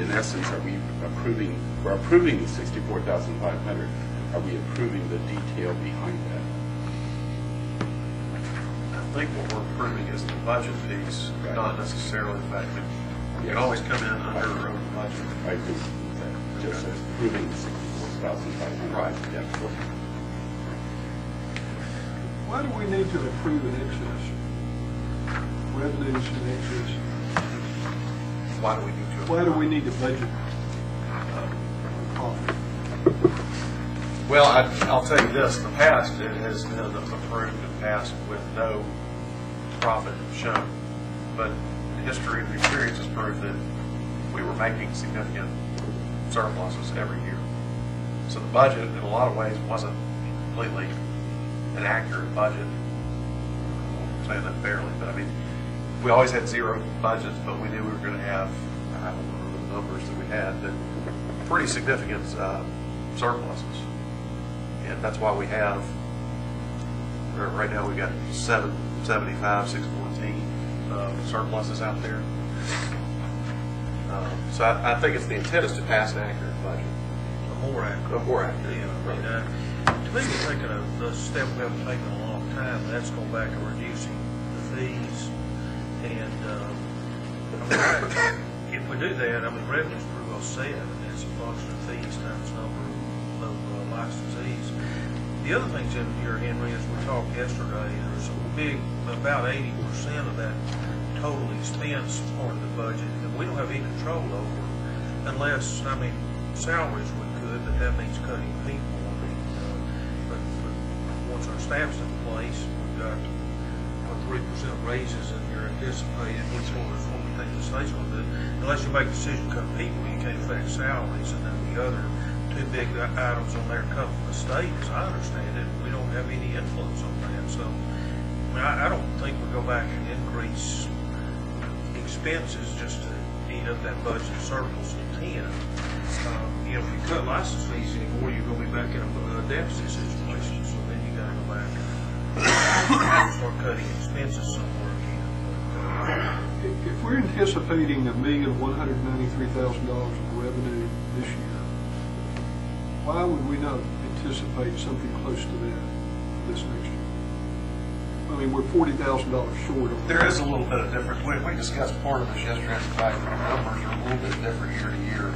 in essence, are we approving? We're approving the 64,500. Are we approving the detail behind that? I think what we're approving is the budget piece, Right. not necessarily the fact that we can always come in under our own budget. I agree. Just approving the 64,500. Right, yeah. Why do we need to approve an excess? Revenues in excess? Why do we need to? Why do we need to budget profit? Well, I'll tell you this, in the past, it has been approved and passed with no profit shown. But the history and the experience has proved that we were making significant surpluses every year. So the budget, in a lot of ways, wasn't completely an accurate budget. I'm saying that fairly, but I mean, we always had zero budgets, but we knew we were going to have, I don't remember the numbers that we had, but pretty significant surpluses. And that's why we have, right now we've got 775, 614 surpluses out there. So I think it's the intent is to pass an accurate budget. More accurate. More accurate. Yeah, I mean, to me, we're taking a step we haven't taken in a long time, and that's going back to reducing the fees. And if we do that, I mean, revenue's pretty well set, and it's a function of fees times number of licensees. The other things in here, Henry, as we talked yesterday, there's a big, about 80% of that total expense part of the budget that we don't have any control over, unless, I mean, salaries we could, but that means cutting people. I mean, but once our staff's in place, we've got 3% raises in here anticipated, which is what we think the state's going to do. Unless you make a decision to cut people, you can't affect salaries, and then the other two big items on there come from the state, as I understand it. We don't have any influence on that. So, I mean, I don't think we go back and increase expenses just to eat up that budget surplus of 10. You know, if you cut license fees anymore, you're going to be back in a deficit situation. So then you got to go back and start cutting expenses somewhere again. If we're anticipating $1,193,000 of revenue this year, why would we not anticipate something close to that this next year? I mean, we're $40,000 short of. There is a little bit of difference. We discussed part of this yesterday, the fact that the numbers are a little bit different year to year.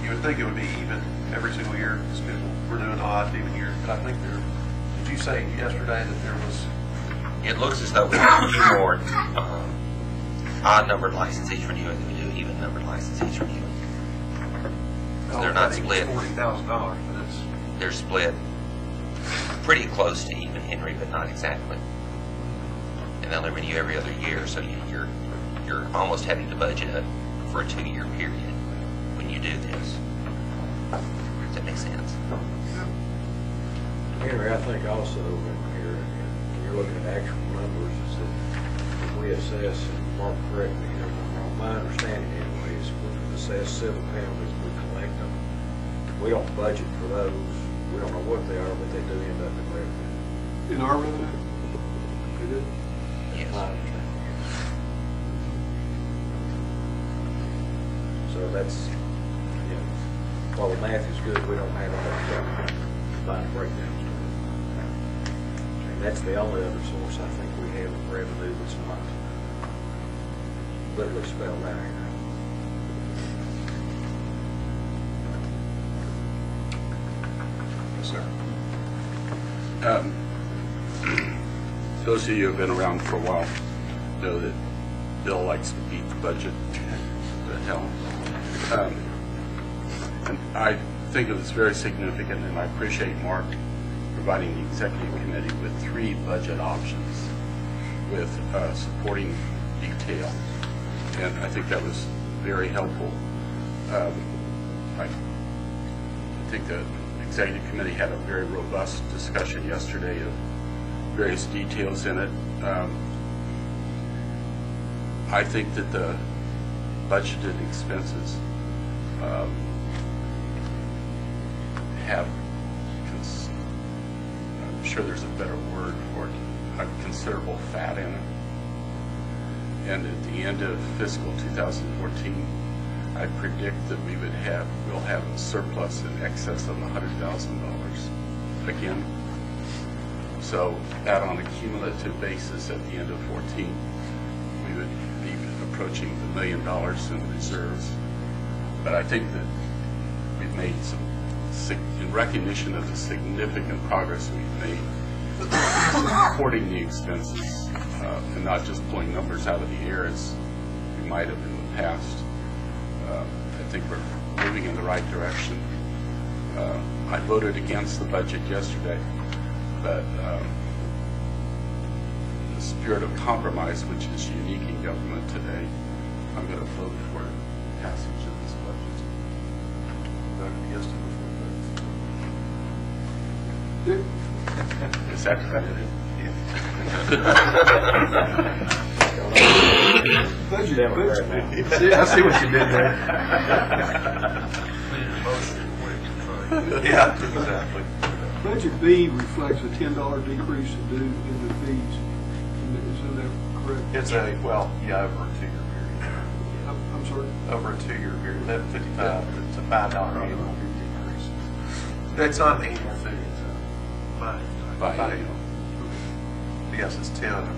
You would think it would be even every single year because we're doing odd, even years. But I think did you say yesterday that there was? It looks as though we have a few more odd-numbered licensees renewing than we do even-numbered licensees renewing. So they're not split. $40,000, but it's. They're split pretty close to even, Henry, but not exactly. And they only renew every other year, so you're almost having to budget for a 2-year period when you do this. Does that make sense? Henry, I think also when you're looking at actual numbers, is that if we assess, and Mark correct me here, my understanding anyway is we assess civil penalties, we collect them. We don't budget for those. We don't know what they are, but they do end up in revenue. In our revenue? They do? Yes. My understanding, yes. that's, you know, while the math is good, we don't have enough line breakdowns. And that's the only other source I think we have of revenue that's not literally spelled out here. Yes, sir. Those of you who have been around for a while know that Bill likes to beat the budget to hell. And I think it was very significant, and I appreciate Mark providing the executive committee with 3 budget options with supporting detail. And I think that was very helpful. I think the executive committee had a very robust discussion yesterday of various details in it. I think that the budgeted expenses have, I'm sure there's a better word for it, a considerable fat in it. And at the end of fiscal 2014, I predict that we'll have a surplus in excess of $100,000 again. So that on a cumulative basis at the end of 14, we would be approaching $1 million in reserves. But I think that we've made in recognition of the significant progress we've made supporting the expenses and not just pulling numbers out of the air as we might have in the past. I think we're moving in the right direction. I voted against the budget yesterday, but in the spirit of compromise, which is unique in government today, I'm going to vote for passage of this budget. Voted against it before. Is that correct? Budget. I see what you did there. Yeah, exactly. Budget B reflects a $10 decrease in the fees. Isn't that correct? It's over a 2-year period. I'm sorry? Over a 2-year period, that 55, it's a $5 annual decrease. That's not an annual fee, it's a biannual. Yes, it's 10 over 5.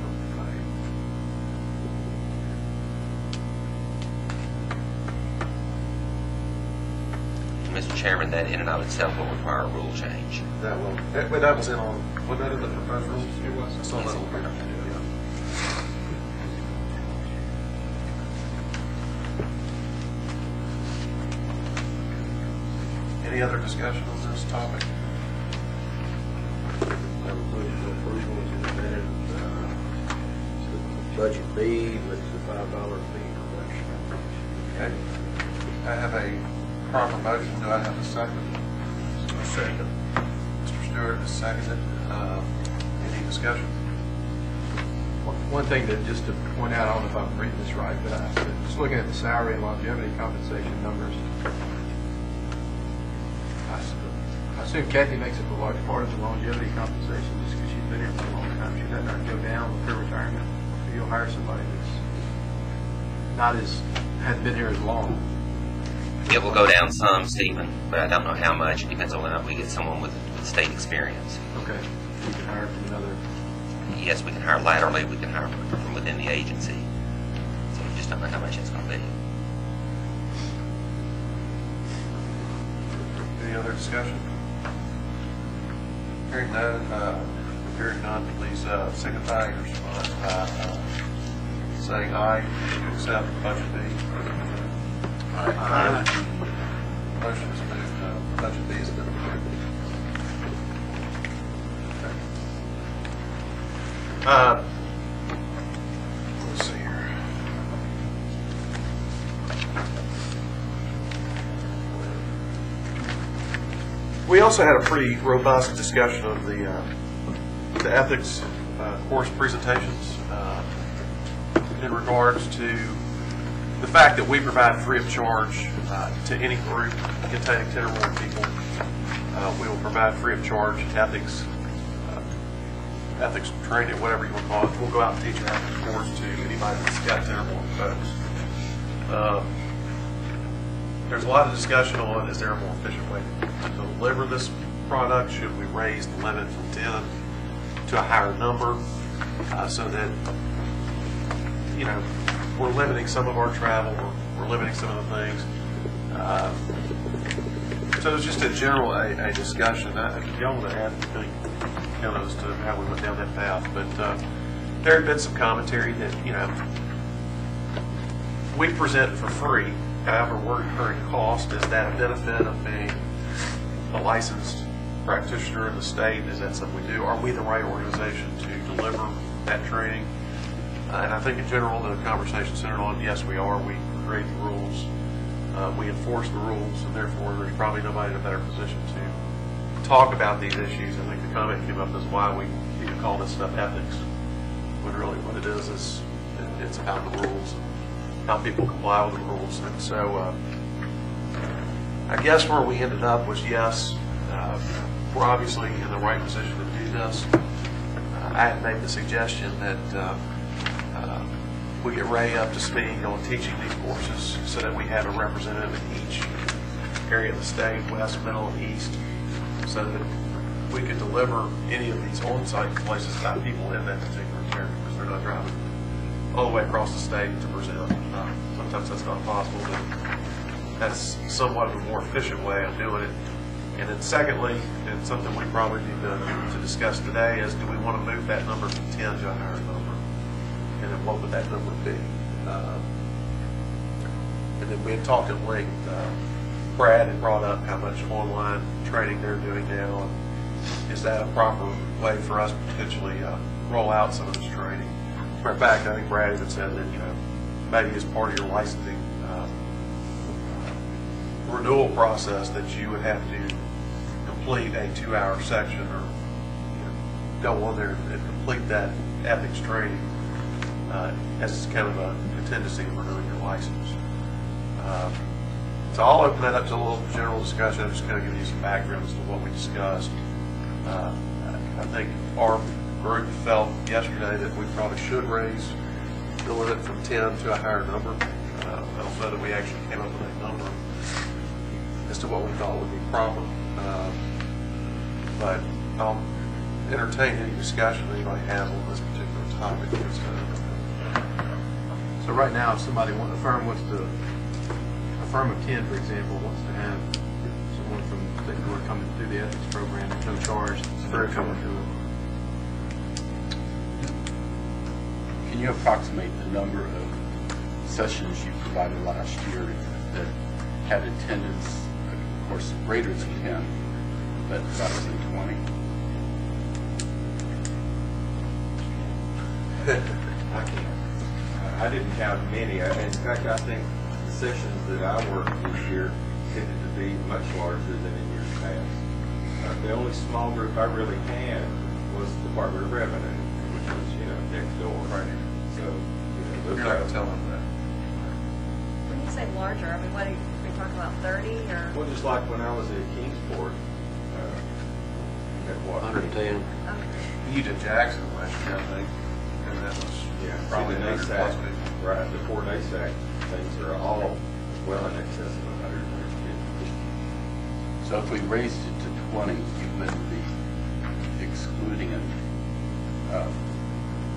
Mr. Chairman, that in and of itself will require a rule change. That will, that was in on, was that in the proposed rules? It was. It's on the, Any other discussion on this topic? Budget B with the $5 fee reduction. Okay. I have a proper motion. Do I have a second? Second. Mr. Stewart has seconded. Any discussion? One thing that just to point out, I don't know if I'm reading this right, but just looking at the salary and longevity compensation numbers, I assume Kathy makes up a large part of the longevity compensation just because she's been here for a long time. She doesn't have to go down with her retirement. You'll hire somebody that's hadn't been here as long. It will go down some, Stephen, but I don't know how much. It depends on whether we get someone with state experience. Okay. You can hire from another. Yes, we can hire laterally. We can hire from within the agency. So we just don't know how much it's going to be. Any other discussion? Hearing none, please signify your response by saying aye to accept budget B. Aye. Motion is moved. Budget B has been approved. Let's see here. We also had a pretty robust discussion of the ethics course presentations in regards to the fact that we provide free of charge to any group containing 10 or more people. We will provide free of charge ethics training, whatever you want to call it. We'll go out and teach an ethics course to anybody that's got 10 or more folks. there's a lot of discussion on, is there a more efficient way to deliver this product? Should we raise the limit from 10 to a higher number so that, you know, we're limiting some of our travel, we're limiting some of the things. So it's just a general a discussion. Y'all want to add anything as to how we went down that path, but there had been some commentary that, you know, we present for free. However, we're incurring cost. Is that a benefit of being a licensed practitioner in the state? Is that something we do? Are we the right organization to deliver that training? And I think in general the conversation centered on, yes, we are. We create the rules. We enforce the rules, and therefore there's probably nobody in a better position to talk about these issues. I think the comment came up as why we need to call this stuff ethics, when really what it is it's about the rules, how people comply with the rules. And so I guess where we ended up was, yes, we're obviously in the right position to do this. I had made the suggestion that we get Ray up to speed on teaching these courses so that we have a representative in each area of the state, west, middle, and east, so that we could deliver any of these on-site places by people in that particular area, because they're not driving all the way across the state to present. Sometimes that's not possible, but that's somewhat of a more efficient way of doing it. And then secondly, and something we probably need to discuss today, is do we want to move that number from 10 to a higher number? And then what would that number be? And then we had talked at length. Brad had brought up how much online training they're doing now. And is that a proper way for us to potentially roll out some of this training? As a matter of fact, I think Brad even said that, you know, maybe as part of your licensing renewal process, that you would have to complete a 2-hour section, or go on there and complete that ethics training as kind of a contingency of renewing your license. So I'll open that up to a little general discussion. I'm just going to give you some background as to what we discussed. I think our group felt yesterday that we probably should raise the limit from 10 to a higher number. I don't know that we actually came up with a number as to what we thought would be proper. But I'll entertain any discussion that anybody has on this particular topic. So right now, if somebody a firm of 10, for example, wants to have someone from that who are coming through the ethics program at no charge, they're coming to it. Can you approximate the number of sessions you provided last year that had attendance, of course, greater than 10, but less than 20? I can't. I didn't count many. In fact, I think the sessions that I worked this year tended to be much larger than in years past. The only small group I really had was the Department of Revenue, which was, next door. Right. So, You're not going to tell them that. When you say larger, I mean, what are we talking about, 30 or? Well, just like when I was at Kingsport, at what? 110. Okay. You did Jackson last year, I think, and that was probably the 100 NASAC, plus people. right, the 4 NASAC things are all well in excess of 100. So if we raised it to 20, you would be excluding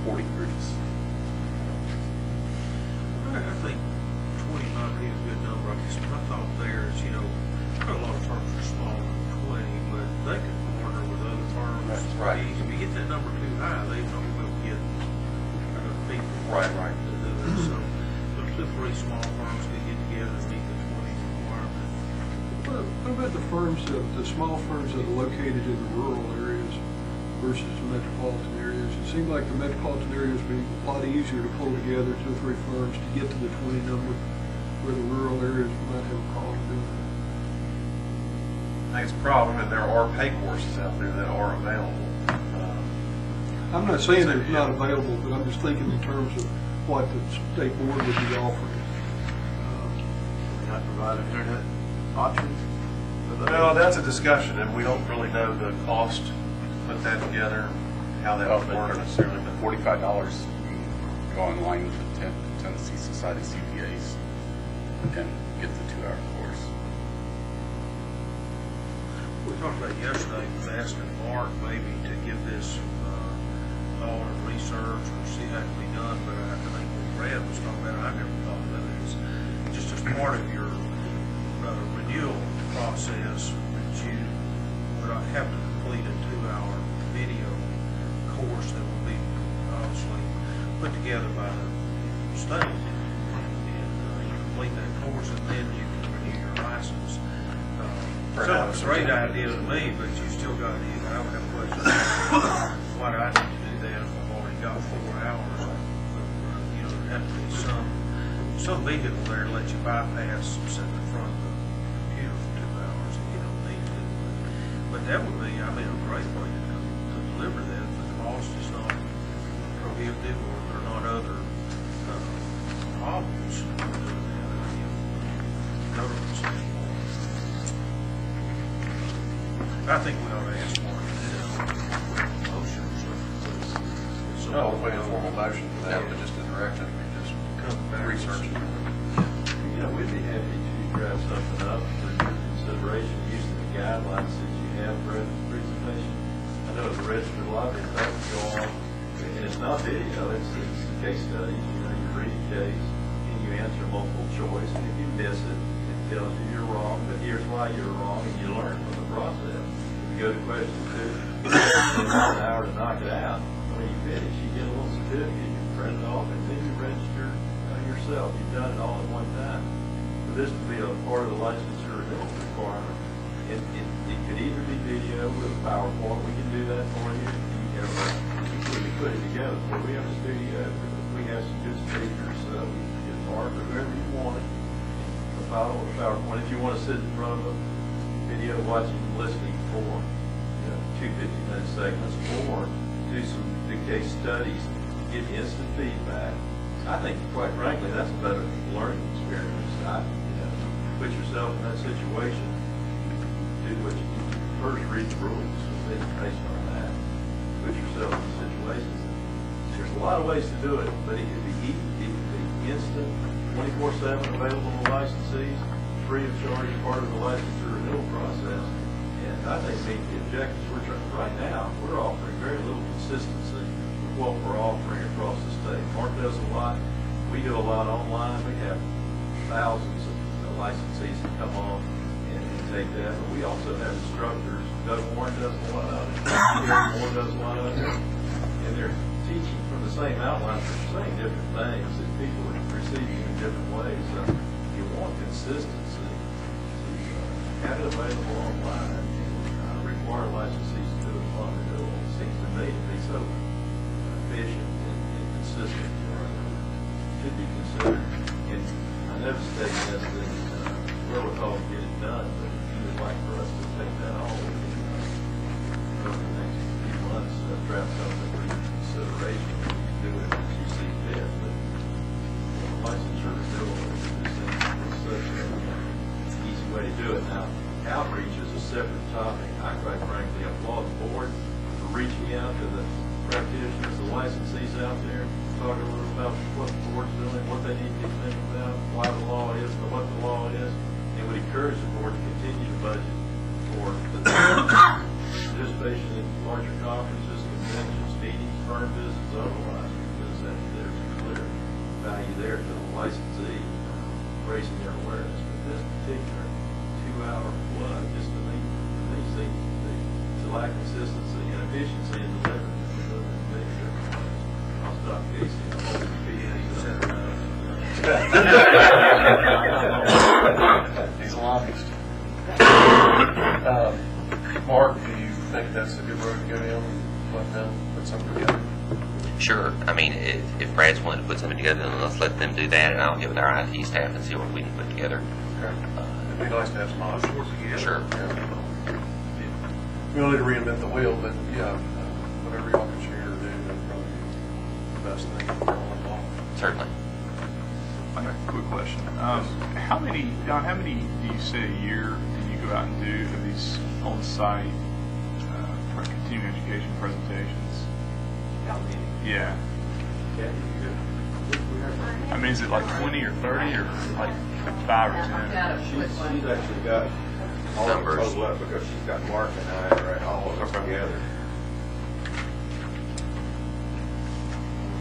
40 groups. I think 20 might be a good number. I guess my thought there is, a lot of firms are smaller than 20, but they can partner with other firms. That's right. If you get that number too high, they don't will get people. Right. To do it. So those 2 or 3 small firms could get together and meet the 20 requirement. What about the small firms that are located in the rural areas versus the metropolitan areas? It seemed like the metropolitan areas would be a lot easier to pull together 2 or 3 firms to get to the 20 number, where the rural areas might have a problem doing that. I think it's a problem, and there are pay courses out there that are available. I'm not saying they're not available, but I'm just thinking in terms of what the state board would be offering. Not provide internet options. Well, that's a discussion, and we don't really know the cost to put that together, how that would work necessarily. The $45, you can go online with the Tennessee Society of CPAs and get the 2-hour course. We talked about yesterday, was asking Mark maybe to give this thought or research or see how it can be done, but I think what Brad was talking about, I never thought of it, is just as part of your renewal process, that you would have to complete a 2-hour video course that will be obviously put together by the state. And you complete that course and then you can renew your license. So it's a great idea to me, but you still got to, I would have a question. Why do I need to do that if I've already got 4 hours? You know, there has to be some vehicle there to let you bypass sitting in front of the computer for 2 hours if you don't need to. But that would be, I mean, a great way to deliver that if the cost is not prohibitive or there are not other problems with doing that in government standpoint. I think we ought to ask Mark to do that. Motion or something. No, we a formal motion for that, but just a direction, we just Come back. research it. You know, we'd be happy to draft something up for your consideration using the guidelines that you have for the presentation. I know the registered lobbyist, that would go on, and it's not video, it's case studies. You know, you read a case, and you answer multiple choice, and if you miss it, it tells you you're wrong, but here's why you're wrong, and you learn from the process. If you go to question 2, it takes an hour to knock it out. When you finish, you get a little certificate, you print it off, and then you register yourself. You've done it all at one time. For this to be a part of the licensure renewal requirement, it could either be video with a PowerPoint. We can do that for you. We can put it together. So we have a studio. We have some good speakers. We can get Mark or whoever you want. A PowerPoint. If you want to sit in front of a video watching, listening for 2 50-minute segments, or do some case studies, give you instant feedback. I think, quite frankly, that's a better learning experience. Put yourself in that situation. Do what you do. First, read the rules based on that. Put yourself in situations. There's a lot of ways to do it, but it could be easy. It could be instant, 24/7 available to licensees, free of charge, part of the licensure renewal process. And I think meet the objectives we're trying. Right now, we're offering very little consistency with what we're offering across the state. Mark does a lot. We do a lot online. We have thousands of licensees that come on and take that. But we also have instructors. Doug Warren does a lot of it. Gary Moore does a lot of it. And they're teaching from the same outlines, but saying different things that people are receiving in different ways. So if you want consistency, have it available online and require licensees to do it upon renewal. It seems to me to be so efficient and consistent. Should be considered. And I never state that wherewithal to get it done, but you would like for us to take that all over the next few months, draft something for your consideration. You can do it as you see fit, but licensure renewal is such an easy way to do it. Now, outreach is a separate topic. I quite frankly applaud the board for reaching out to the practitioners, the licensees out there, talking a little about what the board's doing, what they need to be thinking about, why the law is, or what the law is, and would encourage the board to continue to budget for the participation in larger conferences, conventions, meetings, firm visits, otherwise, because there's a clear value there to the licensee, raising their awareness. But this particular 2-hour flood, just to me seems to lack consistency and efficiency in delivery. I'll stop Casey. I'm holding the He's a lobbyist. Mark, do you think that's a good road to go down? Let them put something together? Sure. I mean, if Brad's willing to put something together, then let's let them do that, and I'll get with our IT staff and see what we can put together. Okay. It'd be nice to have some options. Sure. We don't need to reinvent the wheel, but yeah, whatever y'all can share or do, that's probably the best thing. Certainly. I got a quick question. How many do you say a year do you go out and do of these on-site for continuing education presentations? How many? Yeah. Yeah, I I mean, is it like 20 or 30 or like 5 or 10? She's actually got all of Numbers. them totaled up because she's got Mark and I right all of them together.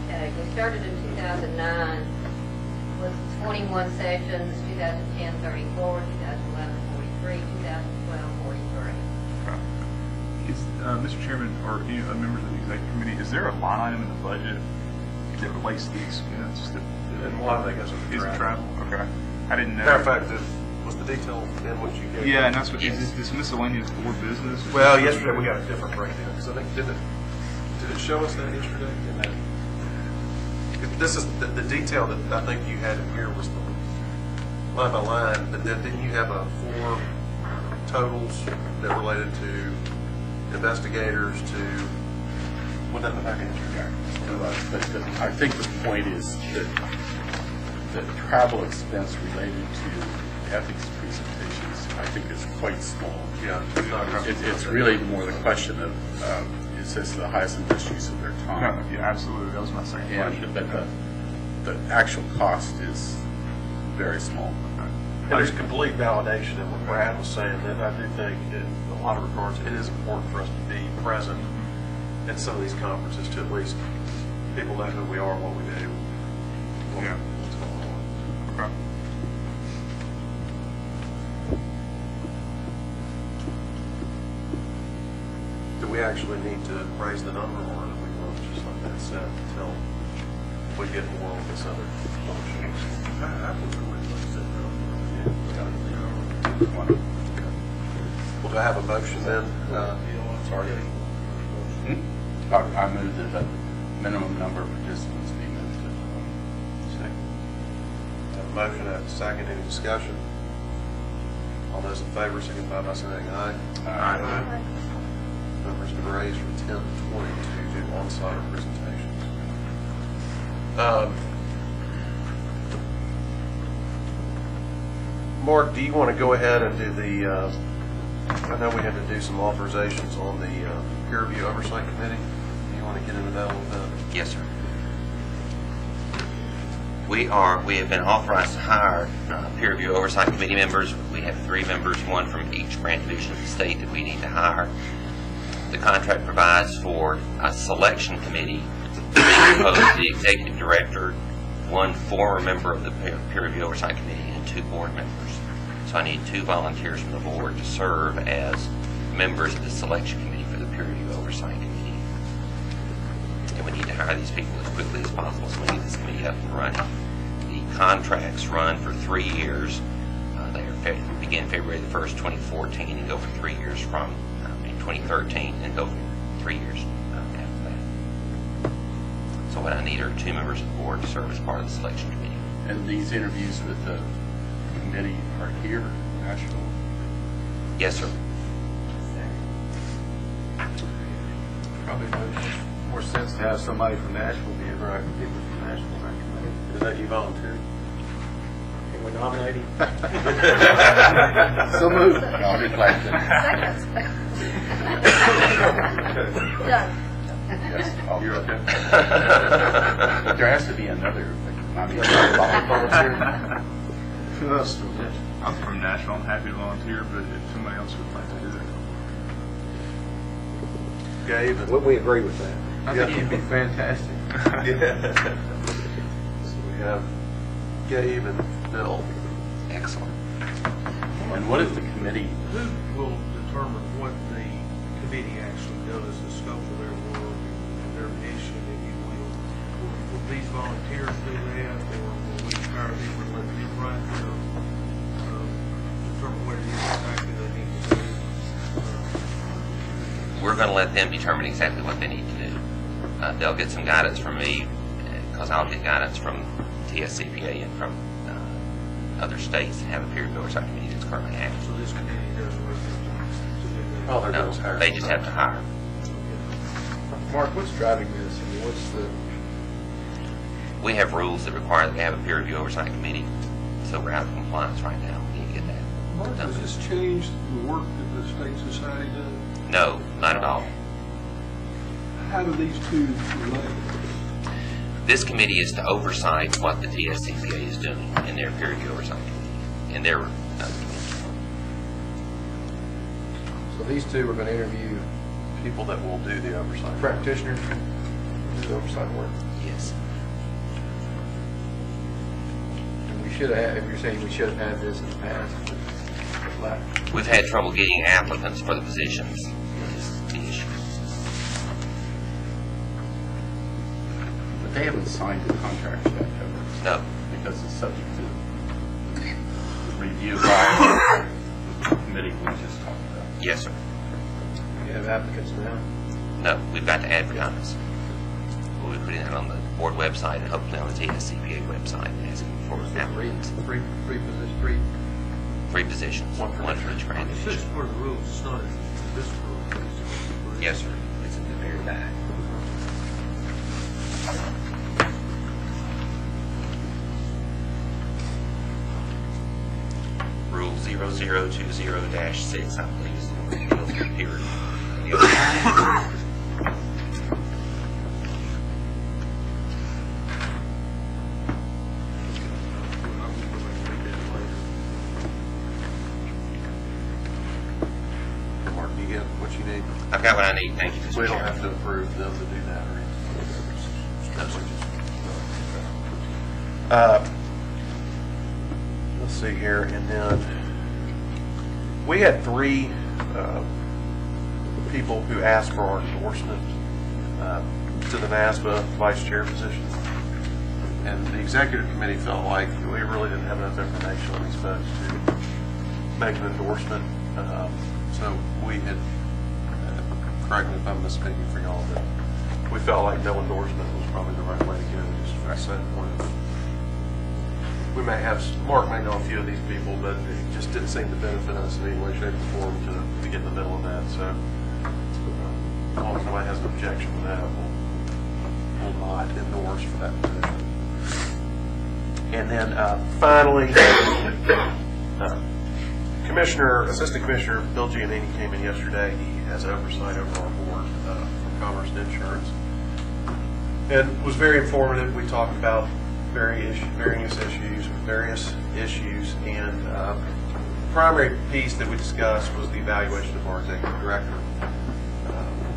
Okay, we started in 2009 with 21 sessions, 2010 34, 2011 43, 2012 43. Is, Mr. Chairman, or any other members of the executive committee, is there a line item in the budget that relates to the expense that And a lot of that goes with is travel. travel? Okay. I didn't know. Matter of fact, was the detail in what you gave? Yeah, and that's what, Yes. is this miscellaneous board business? or Well, something? yesterday we got a different breakdown, because I think, did it show us that yesterday? This is, the detail that I think you had in here was the line by line, but then didn't you have 4 totals that related to investigators to, wasn't that in the package? But I think the point is that the travel expense related to ethics presentations, I think is quite small. Yeah. It's really more the question of, is this the highest and best use of their No, time? yeah, absolutely. That was my second question. And, but the actual cost is very small. And there's complete validation in what Brad was saying, that I do think in a lot of regards, it is important for us to be present at some of these conferences to at least people know who we are, what we do, Yeah. what's going on. Okay. Do we actually need to raise the number, or do we want to just let that set until we get more on this other motion? I would go ahead and let that go. Well, do I have a motion then? Sorry. I move that the minimum number of participants be moved to 6. Have a motion, I have a second, any discussion? All those in favor, signify by saying aye. Aye. Numbers been raised from 10 to 20 to do on-site presentations. Mark, do you want to go ahead and do the, I know we had to do some authorizations on the peer review oversight committee. Do you want to get into that a little bit? Yes, sir. We have been authorized to hire peer review oversight committee members. We have 3 members, 1 from each branch division of the state that we need to hire. The contract provides for a selection committee composed of the executive director, 1 former member of the peer review oversight committee, and 2 board members. So I need 2 volunteers from the board to serve as members of the selection committee for the peer review oversight committee. And we need to hire these people as quickly as possible so we get this committee up and running. The contracts run for 3 years. They begin February the 1st, 2014, and go for 3 years from 2013, and go for 3 years after that. So what I need are 2 members of the board to serve as part of the selection committee. And these interviews with the committee are here in Nashville? Yes, sir. Probably makes more sense to have somebody from Nashville be interacting with people from Nashville. on that committee. Is that you volunteering? Can we nominate him? So moved. I'll be glad to. Second. Done. Yes, I'll be okay. But there has to be another, volunteer. Who else? I'm from Nashville. I'm happy to volunteer, but if somebody else would like to do that. Gabe? and- We agree with that. I think it'd be fantastic. Yeah. So we have Gabe and Bill. Excellent. And what if the committee, Who will determine what the committee actually does, the scope of their work, their mission, if you will? Will these volunteers do that, or will we hire them and let them write their, determine what it is exactly they need to do? We're going to let them determine exactly what they need to do. They'll get some guidance from me, because I'll get guidance from TSCPA and from other states that have a peer review oversight committee that's currently active. So this committee doesn't really do that. Oh, they're No, those hired. they just have to hire. Mark, what's driving this? I mean, what's the, We have rules that require that we have a peer review oversight committee, so we're out of compliance right now. We need to get that Mark, done. does this change the work that the state society does? No, not at all. How do these two relate? This committee is to oversight what the TSCPA is doing in their peer review oversight committee, in their So these two are going to interview People that will do the oversight. practitioners, do the oversight work. yes. And we should have, if you're saying we should have had this in the past, but lack. We've had trouble getting applicants for the positions. Is the issue. But they haven't signed the contract yet, have No. they? Because it's subject to review by the committee we just talked about. Yes, sir. You have applicants now. No, we've got to advertise. We'll be putting that on the board website and hopefully on the TSCPA website, asking for applicants. Three positions, one for each grant It's division. just for the rules, it's not in this rule. Yes, sir. It's in the very back. Rule 0020-6, I believe, is the deals with peer review. Mark, do you get what you need? I've got what I need, thank you, Mr. We don't Chairman. have to approve them to do that, right? Let's see here, and then we had three people who asked for our endorsement to the NASBA vice chair position. And the executive committee felt like we really didn't have enough information on these folks to make an endorsement. So we had, correct me if I'm misspeaking for y'all, but we felt like no endorsement was probably the right way to go, just for the standpoint of, we may have, Mark may know a few of these people, but it just didn't seem to benefit us in any way, shape, or form to get in the middle of that. So as long as nobody has an objection to that, we'll not endorse for that position. And then finally, Assistant Commissioner Bill Giannini came in yesterday. He has oversight over our board for Commerce and Insurance, and was very informative. We talked about various issues, and the primary piece that we discussed was the evaluation of our executive director.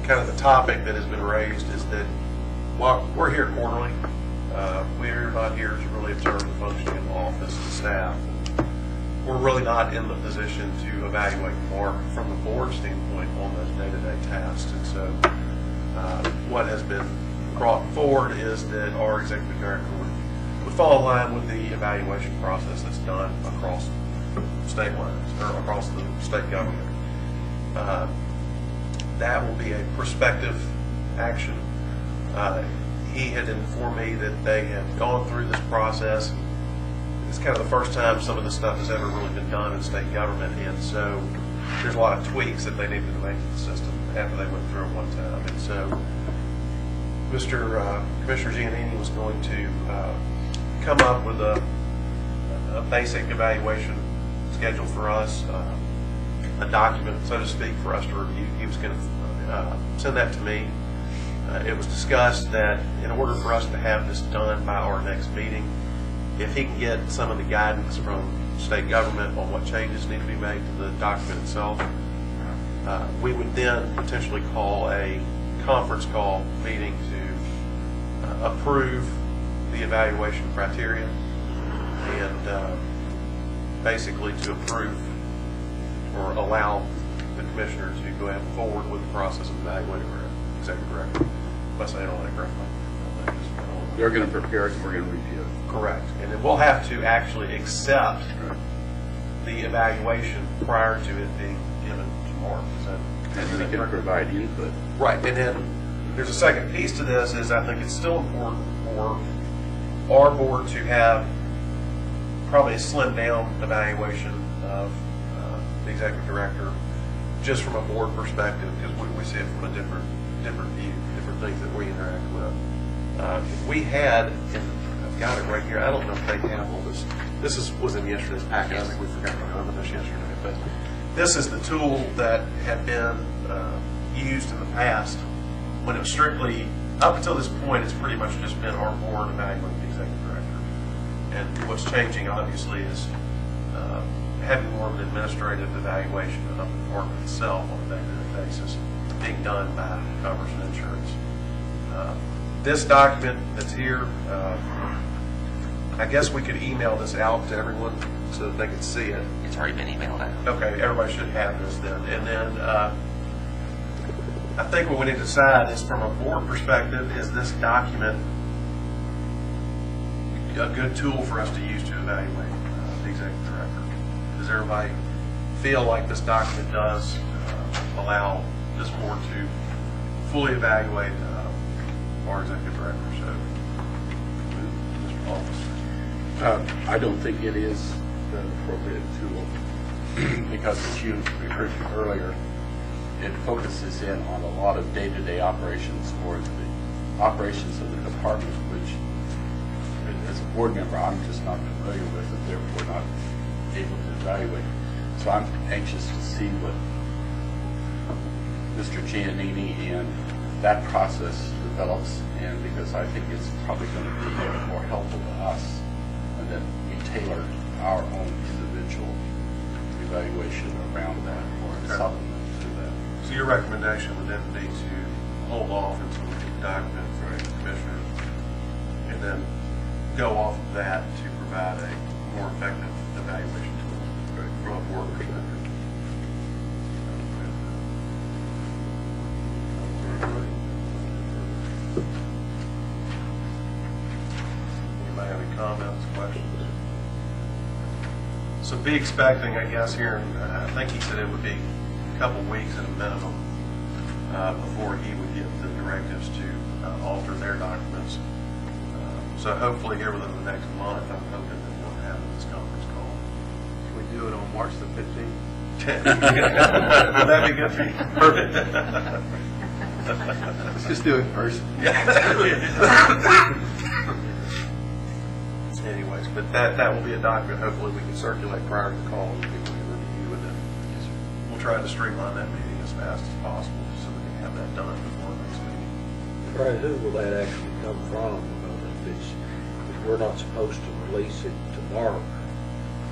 Kind of the topic that has been raised is that while we're here quarterly, we're not here to really observe the functioning of the office and staff. We're really not in the position to evaluate Mark from the board standpoint on those day-to-day tasks. And so what has been brought forward is that our executive director would fall in line with the evaluation process that's done across state lines, or across the state government. That will be a prospective action. He had informed me that they have gone through this process. It's kind of the first time some of this stuff has ever really been done in state government, and so there's a lot of tweaks that they needed to make to the system after they went through it one time. And so Commissioner Giannini was going to come up with a basic evaluation schedule for us, a document, so to speak, for us to review. He was going to send that to me. It was discussed that in order for us to have this done by our next meeting, if he can get some of the guidance from state government on what changes need to be made to the document itself, we would then potentially call a conference call meeting to approve the evaluation criteria and basically to approve or allow the commissioner to go ahead forward with the process of evaluating our executive director. If I say it all that correctly. They're going to prepare it and we're going to review it. Correct. And then we'll have to actually accept the evaluation prior to it being given to Mark. And we can provide input. Right. And then there's a second piece to this is I think it's still important for our board to have probably a slimmed down evaluation of the executive director just from a board perspective, because we see it from a different view, different things that we interact with. We had, and I've got it right here, I don't know if they have all this. This was in yesterday's packet. I think we forgot to go over this yesterday. But this is the tool that had been used in the past when it was strictly up until this point, it's pretty much just been our board evaluating the executive director. And what's changing, obviously, is having more of an administrative evaluation of the department itself on a day-to-day basis being done by Commerce and Insurance. This document that's here, I guess we could email this out to everyone so that they can see it. It's already been emailed out. Okay, everybody should have this then. And then I think what we need to decide is, from a board perspective, is this document a good tool for us to use to evaluate the executive director? Does everybody feel like this document does allow this board to fully evaluate our executive director? So, Mr. Paulus. I don't think it is the appropriate tool because, as you referred to earlier, it focuses in on a lot of day-to-day operations or the operations of the department, which, as a board member, I'm just not familiar with and therefore not able to evaluate. So I'm anxious to see what Mr. Giannini and that process develops, and because I think it's probably going to be more helpful to us, and then we tailor our own individual evaluation around that or a supplement to that. So your recommendation would then be to hold off until we get the document from the commissioner and then go off of that to provide a more effective evaluation tool from a board perspective. Anybody have any comments, questions? So be expecting, I guess, here, I think he said it would be a couple weeks at a minimum before he would get the directives to alter their documents. So hopefully here within the next month, I'm hoping that we'll have this conference call. Can we do it on March the 15th? Would that be good for you? Perfect. Let's just do it in person. Anyways, but that will be a document hopefully we can circulate prior to the call and people can review, and then we'll try to streamline that meeting as fast as possible so we can have that done before the next meeting. Right, who will that actually come from? If we're not supposed to release it to Mark,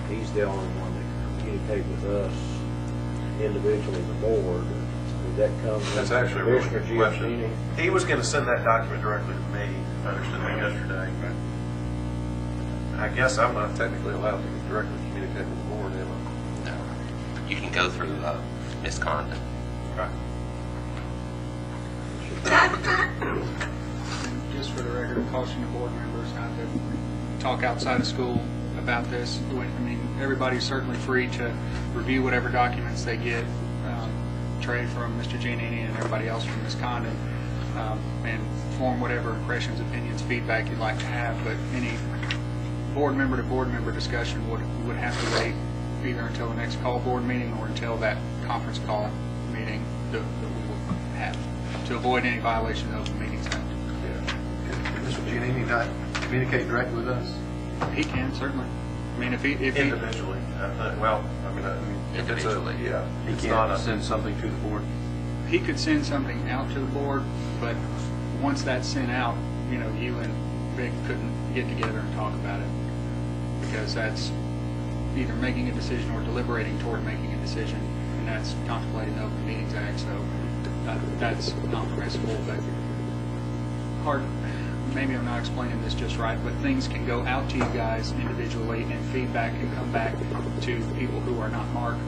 he's the only one that can communicate with us individually, the board. Would that come from That's actually a really Commissioner good question. Giannini? He was going to send that document directly to me, if I understood that yesterday. I guess I'm not technically allowed to directly communicate with the board, am I? No. You can go through misconduct. Right. Just for the record, caution to board members not to talk outside of school about this. I mean, everybody's certainly free to review whatever documents they get, Trey from Mr. Giannini and everybody else from Ms. Condon, and form whatever impressions, opinions, feedback you'd like to have, but any board member to board member discussion would have to wait either until the next call board meeting or until that conference call meeting that we will have to avoid any violation of the Open Meetings Act. Can Mr. Giannini not communicate directly with us? He can, certainly. I mean, if he Individually. If it's a, yeah. He it's not can't a, send something to the board? he could send something out to the board, but once that's sent out, you and Vic couldn't get together and talk about it, because that's either making a decision or deliberating toward making a decision, and that's contemplated in the Open Meetings Act, so that's not permissible. But maybe I'm not explaining this just right, but things can go out to you guys individually, and feedback can come back to people who are not marked,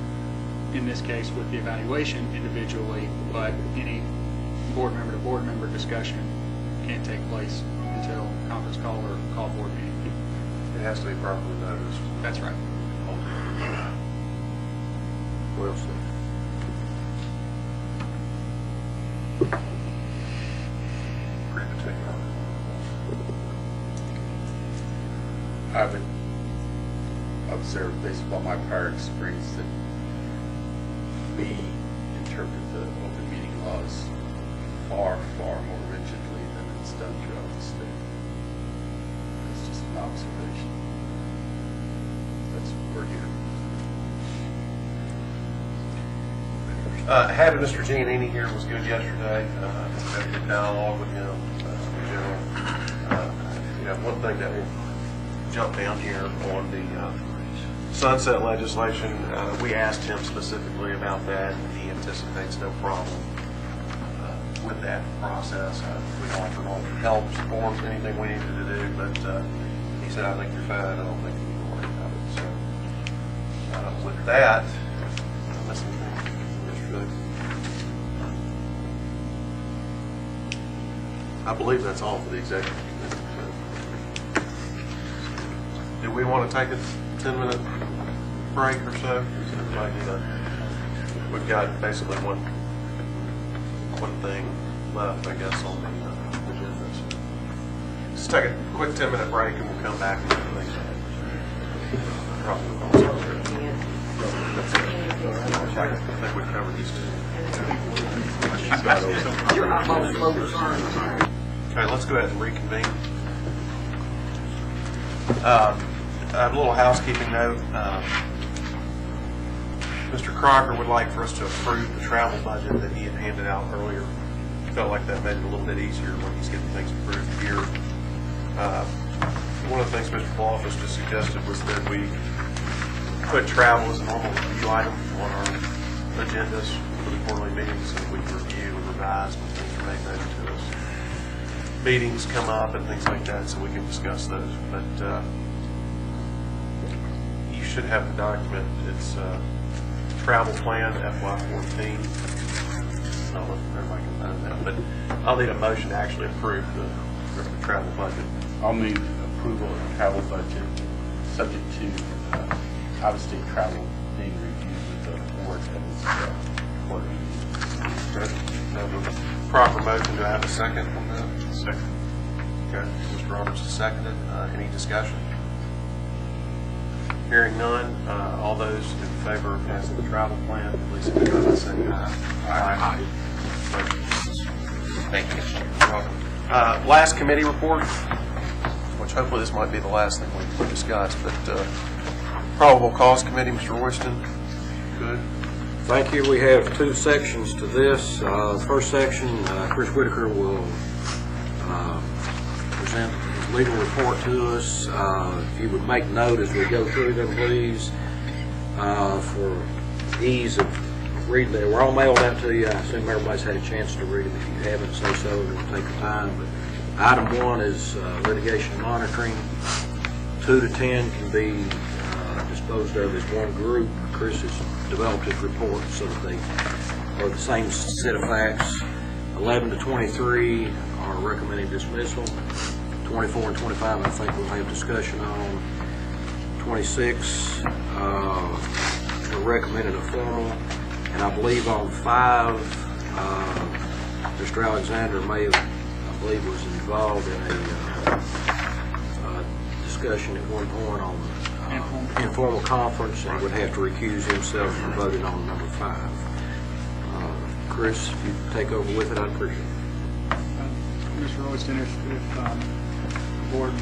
in this case with the evaluation individually, but any board member to board member discussion can't take place until conference call or call board meeting. it has to be properly noticed. That's right. Well said. Pretty particular. I would observe, based upon my prior experience, that we interpret the open meeting laws far, far more rigidly than it's done throughout the state. It's just an observation. That's what we're here. Having Mr. Giannini here was good yesterday. Had a good dialogue with him. got one thing that will jump down here on the sunset legislation. We asked him specifically about that, and he anticipates no problem with that process. We offered all the help, forms, anything we needed to do, but he said, I think you're fine. I don't think you need to worry about it. So with that, unless anything, I believe that's all for the executive committee. Do we want to take a 10-minute break or so? We've got basically one thing left, I guess, on the agenda. Let's take a quick 10-minute break and we'll come back and do things. I think we've covered these two. Okay, let's go ahead and reconvene. I have a little housekeeping note. Mr. Crocker would like for us to approve the travel budget that he had handed out earlier. Felt like that made it a little bit easier when he's getting things approved here. One of the things Mr. Bluffus just suggested was that we put travel as a normal review item on our agendas for the quarterly meetings, so we can review and revise when things are made known to us. Meetings come up and things like that, so we can discuss those. But you should have the document. It's travel plan FY14. I'll let everybody can find that. But I'll need a motion to actually approve the travel budget. I'll move approval of the travel budget, subject to out-of-state travel being reviewed with the board at its quarterly meeting. Have a proper motion. Do I have a second on that? Second. Okay. Mr. Roberts has seconded. Any discussion? Hearing none, all those in favor of passing the travel plan, please indicate by saying aye. Aye. Thank you. You're welcome. Last committee report, which hopefully this might be the last thing we discuss, but probable cause committee, Mr. Royston. Good. Thank you. We have two sections to this. First section, Chris Whitaker will present his legal report to us. If you would make note as we go through them, please, for ease of reading them. We're all mailed out to you. I assume everybody's had a chance to read them. If you haven't, say so. It'll take the time. But item 1 is litigation monitoring. 2 to 10 can be disposed of as one group. Chris has developed his report so that they are the same set of facts. 11 to 23 are recommending dismissal. 24 and 25 I think we'll have discussion on. 26 we're recommending a formal, and I believe on 5 Mr. Alexander may have, I believe, was involved in a discussion at one point on informal conference and would have to recuse himself from voting on number 5. Chris, if you take over with it, I'd appreciate it. Mr. Royston, if the board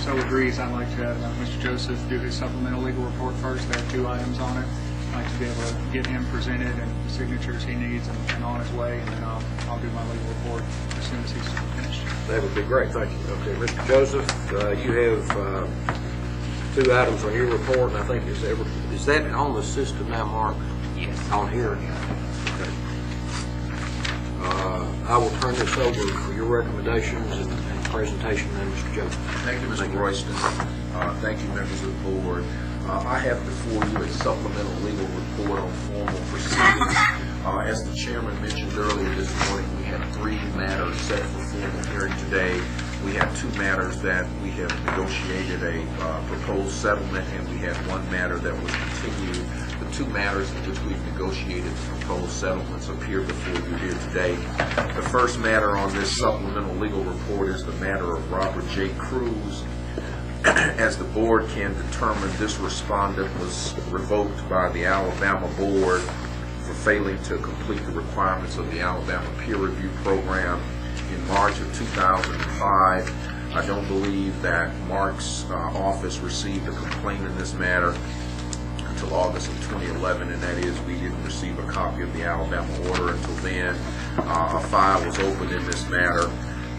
so agrees, I'd like to have Mr. Joseph do his supplemental legal report first. There are 2 items on it. I'd like to be able to get him presented and the signatures he needs and on his way, and then I'll do my legal report as soon as he's finished. That would be great. Thank you. Okay, Mr. Joseph, you have 2 items on your report, and I think is that on the system now, Mark? Yes. On here? Okay. I will turn this over for your recommendations and presentation, then Mr. Joseph. Thank you, Mr. Royston. Thank you, members of the board. I have before you a supplemental legal report on formal proceedings. As the chairman mentioned earlier this morning, we have 3 matters set for formal hearing today. We have 2 matters that we have negotiated a proposed settlement, and we have 1 matter that was continued. The 2 matters in which we've negotiated proposed settlements appear before you here today. The first matter on this supplemental legal report is the matter of Robert J. Cruz. As the board can determine, this respondent was revoked by the Alabama board for failing to complete the requirements of the Alabama peer review program in March of 2005. I don't believe that Mark's office received a complaint in this matter until August of 2011, and that is we didn't receive a copy of the Alabama order until then. A file was opened in this matter.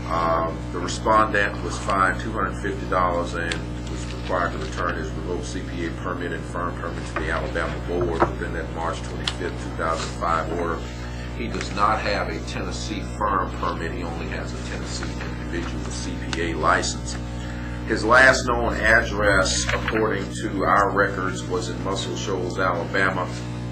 The respondent was fined $250 and was required to return his revoked CPA permit and firm permit to the Alabama Board within that March 25th, 2005 order. He does not have a Tennessee firm permit. He only has a Tennessee individual CPA license. His last known address, according to our records, was in Muscle Shoals, Alabama.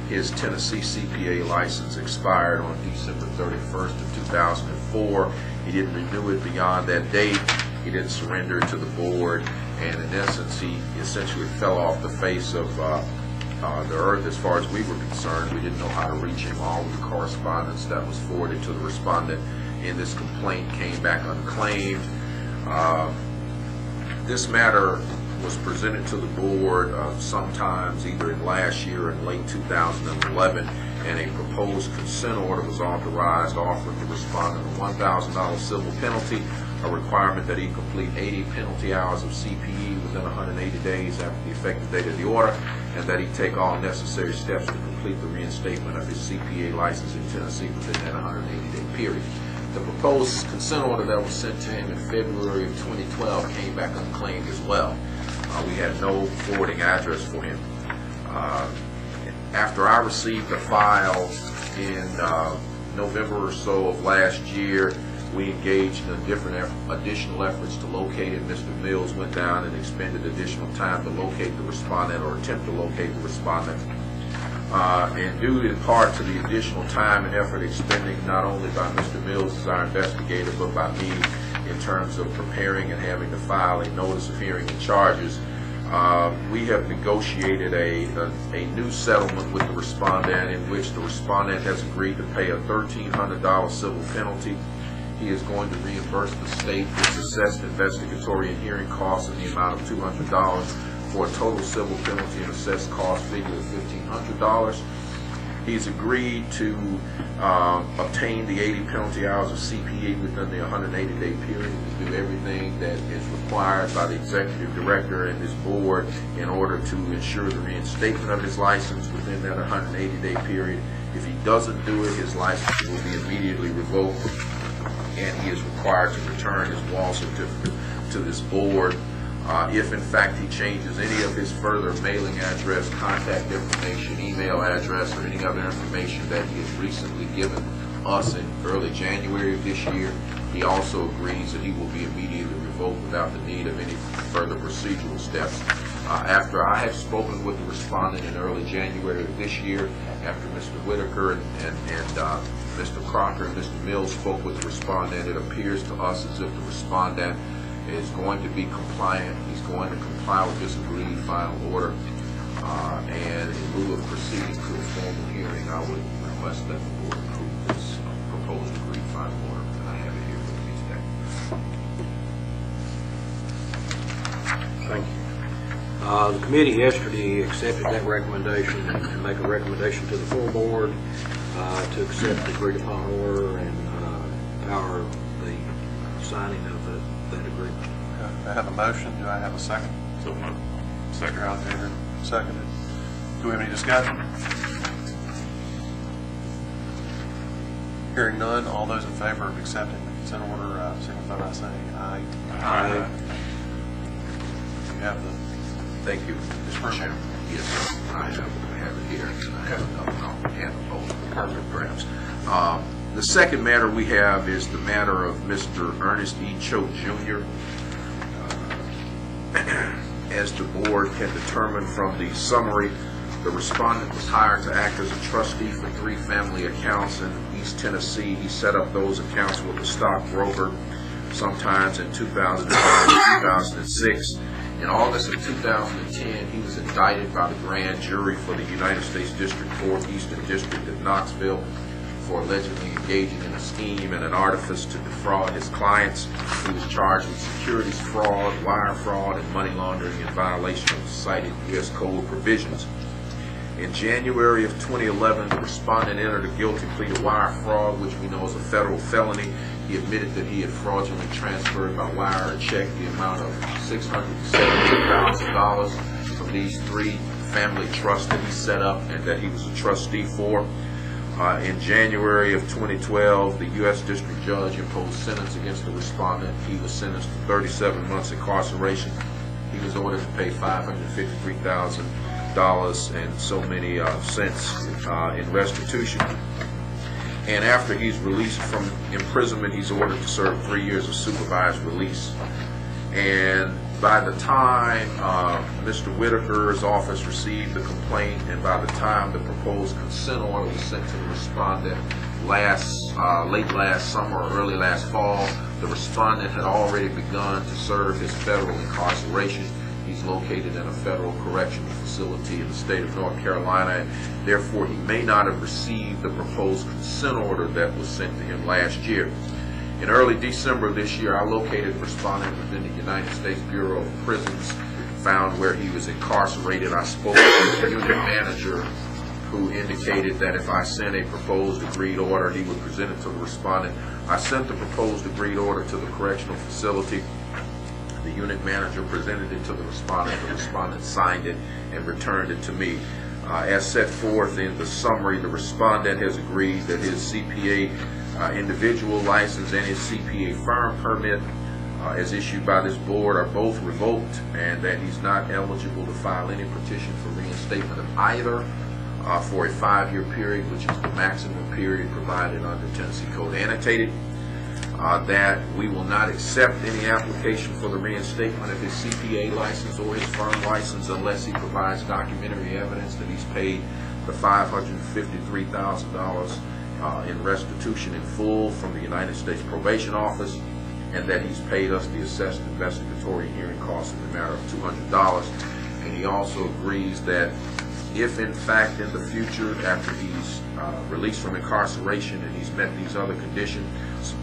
His Tennessee CPA license expired on December 31st of 2004. He didn't renew it beyond that date. He didn't surrender it to the board, and in essence, he essentially fell off the face of the earth as far as we were concerned. We didn't know how to reach him. All of the correspondence that was forwarded to the respondent in this complaint came back unclaimed. This matter was presented to the board sometimes either in last year or in late 2011, and a proposed consent order was authorized offering the respondent a $1,000 civil penalty, a requirement that he complete 80 penalty hours of CPE within 180 days after the effective date of the order, and that he take all necessary steps to complete the reinstatement of his CPA license in Tennessee within that 180-day period. The proposed consent order that was sent to him in February of 2012 came back unclaimed as well. We had no forwarding address for him. After I received the file in November or so of last year, we engaged in different additional efforts to locate him. Mr. Mills went down and expended additional time to locate the respondent, or attempt to locate the respondent. And due in part to the additional time and effort expended not only by Mr. Mills as our investigator, but by me in terms of preparing and having to file a notice of hearing and charges, we have negotiated a new settlement with the respondent in which the respondent has agreed to pay a $1,300 civil penalty. He is going to reimburse the state its assessed investigatory and hearing costs in the amount of $200 for a total civil penalty and assessed cost figure of $1,500. He's agreed to obtain the 80 penalty hours of CPE within the 180-day period, to do everything that is required by the executive director and his board in order to ensure the reinstatement of his license within that 180-day period. If he doesn't do it, his license will be immediately revoked, and he is required to return his wall certificate to this board. If in fact he changes any of his further mailing address, contact information, email address, or any other information that he has recently given us in early January of this year, he also agrees that he will be immediately revoked without the need of any further procedural steps. After I have spoken with the respondent in early January of this year, after Mr. Whitaker and Mr. Crocker and Mr. Mills spoke with the respondent, it appears to us as if the respondent is going to be compliant. He's going to comply with this agreed final order. And in lieu of proceeding to a formal hearing, I would request that the board approve this proposed agreed final order. And I have it here with me today. Thank you. The committee yesterday accepted that recommendation and make a recommendation to the full board to accept the agreed upon order and power the signing of that agreement. I have a motion. Do I have a second? So moved. Second. Alexander, seconded. Do we have any discussion? Hearing none, all those in favor of accepting the consent order signify by saying aye. Aye. You have the. Thank you, Mr. Chairman. Yes, sir. I have it here. I have another. I'll hand it over perhaps. The second matter we have is the matter of Mr. Ernest E. Choate, Jr. As the board can determine from the summary, the respondent was hired to act as a trustee for 3 family accounts in East Tennessee. He set up those accounts with a stockbroker sometimes in 2005 and 2006. In August of 2010, he was indicted by the grand jury for the United States District Court, Eastern District of Knoxville, for allegedly engaging in a scheme and an artifice to defraud his clients. He was charged with securities fraud, wire fraud, and money laundering in violation of cited U.S. Code provisions. In January of 2011, the respondent entered a guilty plea to wire fraud, which we know is a federal felony. He admitted that he had fraudulently transferred by wire a check the amount of $672,000 from these 3 family trusts that he set up and that he was a trustee for. In January of 2012, the U.S. District Judge imposed sentence against the respondent. He was sentenced to 37 months incarceration. He was ordered to pay $553,000 and so many cents in restitution. And after he's released from imprisonment, he's ordered to serve 3 years of supervised release. And by the time Mr. Whitaker's office received the complaint, and by the time the proposed consent order was sent to the respondent late last summer or early last fall, the respondent had already begun to serve his federal incarceration. He's located in a federal correctional facility in the state of North Carolina, and therefore he may not have received the proposed consent order that was sent to him last year. In early December of this year, I located the respondent within the United States Bureau of Prisons, found where he was incarcerated. I spoke to the unit manager, who indicated that if I sent a proposed agreed order, he would present it to the respondent. I sent the proposed agreed order to the correctional facility. The unit manager presented it to the respondent signed it and returned it to me. As set forth in the summary, the respondent has agreed that his CPA individual license and his CPA firm permit as issued by this board are both revoked, and that he's not eligible to file any petition for reinstatement of either for a 5-year period, which is the maximum period provided under Tennessee Code Annotated. That we will not accept any application for the reinstatement of his CPA license or his firm license unless he provides documentary evidence that he's paid the $553,000 in restitution in full from the United States Probation Office, and that he's paid us the assessed investigatory hearing costs in the matter of $200. And he also agrees that if in fact in the future, after he's released from incarceration and he's met these other conditions,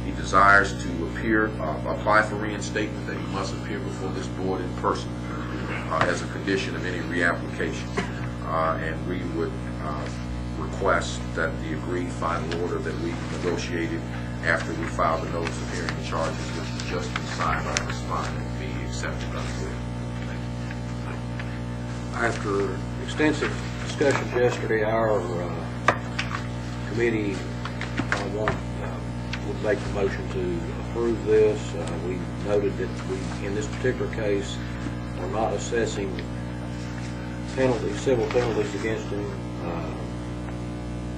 he desires to apply for reinstatement, that he must appear before this board in person as a condition of any reapplication. And we would request that the agreed final order that we negotiated after we filed the notice of hearing the charges, which has just been signed by the respondent, be accepted unto it. After extensive discussions yesterday, our committee would make the motion to approve this. We noted that we, in this particular case, are not assessing penalties, civil penalties against him,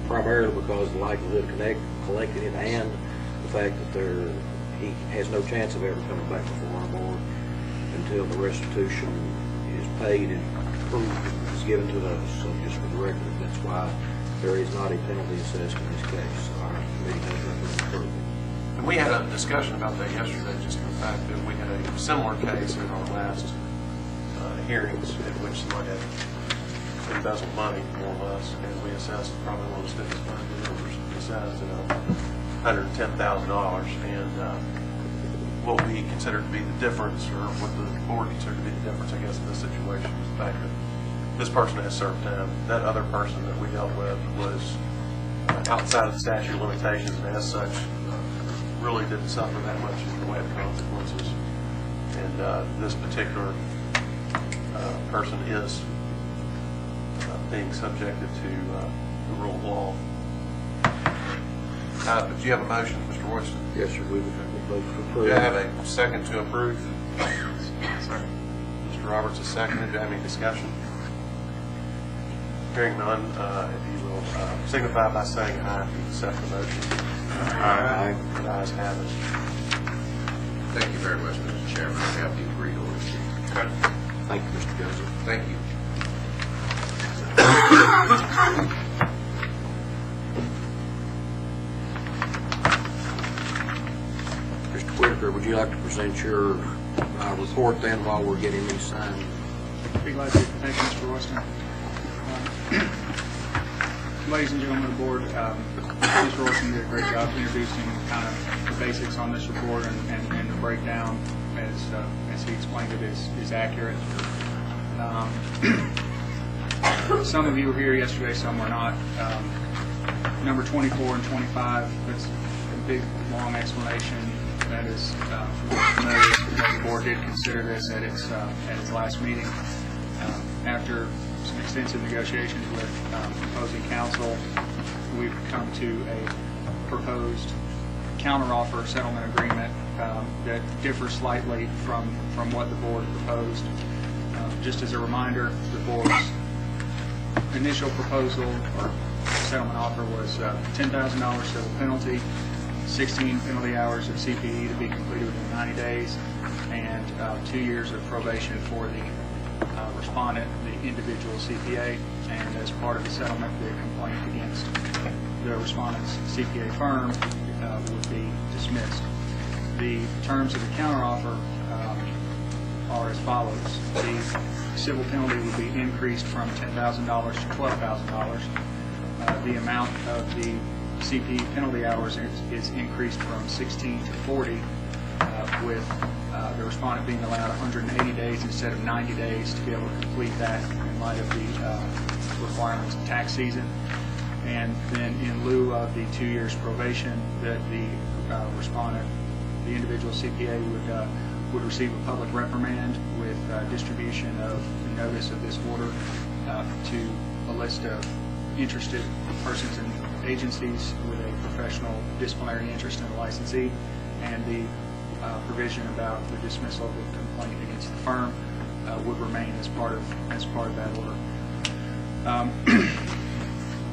primarily because of the likelihood of collecting it and the fact that he has no chance of ever coming back before our board until the restitution is paid and proof is given to us. So just for the record, that's why there is not a penalty assessed in this case. Our committee does recommend approval. And we had a discussion about that yesterday, just the fact that we had a similar case in our last hearings in which somebody had embezzled money, more or less, and we assessed probably one of the stiffest money we've ever assessed at $110,000. And what we consider to be the difference, or what the board considered to be the difference, I guess, in this situation is the fact that this person has served time. That other person that we dealt with was outside of the statute of limitations, and as such, really didn't suffer that much in the way of consequences. And this particular person is being subjected to the rule of law. But do you have a motion, Mr. Royston? Yes, sir. We would vote to approve. Do I have a second to approve? Sorry. Mr. Roberts is seconded. Do you have any discussion? Hearing none, if you will signify by saying aye if you accept the motion. Aye. The ayes have it. Thank you very much, Mr. Chairman. I have the agreed order. Thank you, Mr. Joseph. Thank you. Mr. Whitaker, would you like to present your report then while we're getting these signed? Be glad to. Thank you, Mr. Royston. Ladies and gentlemen of the board, Mr. Royston did a great job introducing kind of the basics on this report, and the breakdown, as he explained it, is accurate. Some of you were here yesterday, some were not. Number 24 and 25, that's a big, long explanation. That is, the board did consider this at its last meeting. After some extensive negotiations with opposing counsel, we've come to a proposed counteroffer settlement agreement that differs slightly from what the board proposed. Just as a reminder, the board's initial proposal or settlement offer was $10,000 civil penalty, 16 penalty hours of CPE to be completed within 90 days, and 2 years of probation for the respondent, the individual CPA, and as part of the settlement, the complaint against the respondent's CPA firm would be dismissed. The terms of the counteroffer are as follows. The civil penalty would be increased from $10,000 to $12,000. The amount of the CPE penalty hours is increased from 16 to 40, with the respondent being allowed 180 days instead of 90 days to be able to complete that in light of the requirements of tax season. And then in lieu of the 2 years probation, that the respondent, the individual CPA, would receive a public reprimand with distribution of the notice of this order to a list of interested persons and agencies with a professional disciplinary interest in the licensee, and the provision about the dismissal of the complaint against the firm would remain as part of that order.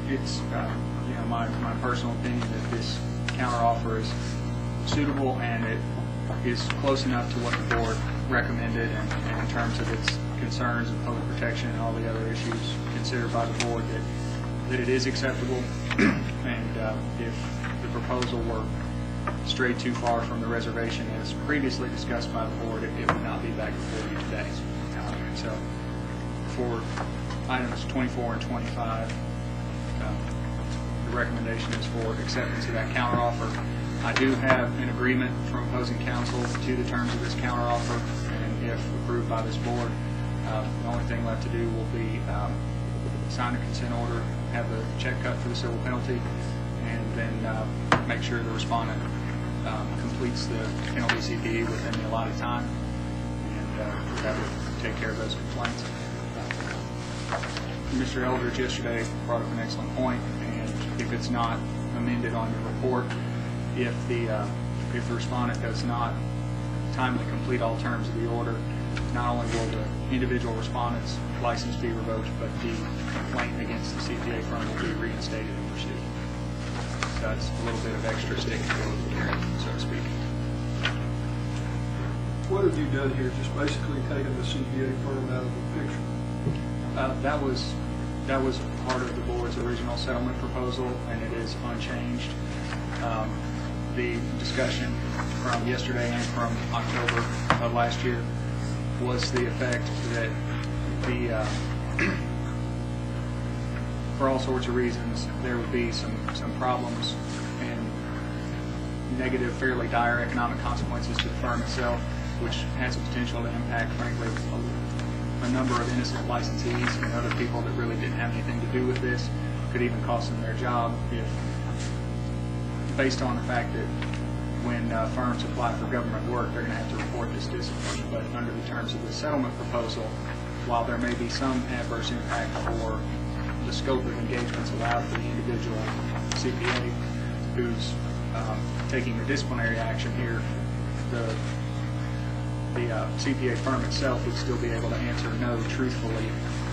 It's my personal opinion that this counteroffer is suitable, and it is close enough to what the board recommended, and in terms of its concerns of public protection and all the other issues considered by the board, that it is acceptable. And if the proposal were strayed too far from the reservation as previously discussed by the board, it would not be back before you today. So for items 24 and 25, the recommendation is for acceptance of that counteroffer. I do have an agreement from opposing counsel to the terms of this counteroffer, and if approved by this board, the only thing left to do will be sign a consent order, have the check cut for the civil penalty, and then make sure the respondent completes the penalty CPE within the allotted time, and that would take care of those complaints. Mr. Eldridge yesterday brought up an excellent point, and if it's not amended on your report, if the respondent does not timely complete all terms of the order, not only will the individual respondent's license be revoked, but the complaint against the CPA firm will be reinstated and pursued. So that's a little bit of extra stick to the carrot, so to speak. What have you done here? Just basically taken the CPA firm out of the picture? That was part of the board's original settlement proposal, and it is unchanged. The discussion from yesterday and from October of last year was the effect that for all sorts of reasons, there would be some problems and negative, fairly dire economic consequences to the firm itself, which has the potential to impact, frankly, a number of innocent licensees and other people that really didn't have anything to do with this. Could even cost them their job if, based on the fact that when firms apply for government work, they're going to have to report this discipline. But under the terms of the settlement proposal, while there may be some adverse impact for the scope of engagements allowed for the individual CPA who's taking the disciplinary action here, the CPA firm itself would still be able to answer no truthfully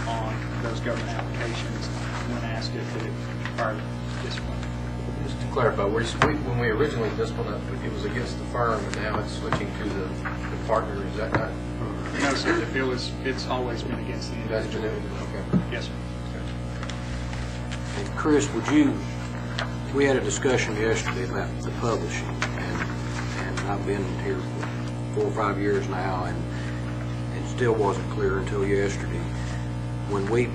on those government applications when asked if it required discipline. Just to clarify, when we originally disciplined it was against the firm, and now it's switching to the partner. Is that not? No, sir. It's always been against the individual. Okay. Yes, sir. And Chris, we had a discussion yesterday about the publishing, and I've been here for 4 or 5 years now, and it still wasn't clear until yesterday. When we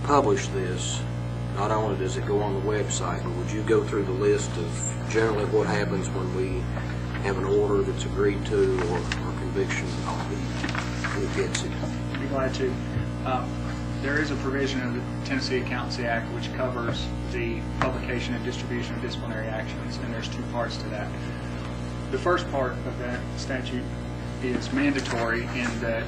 publish this, not only does it go on the website, but would you go through the list of generally what happens when we have an order that's agreed to or conviction on who gets it? I'd be glad to. There is a provision of the Tennessee Accountancy Act which covers the publication and distribution of disciplinary actions, and there's 2 parts to that. The first part of that statute is mandatory in that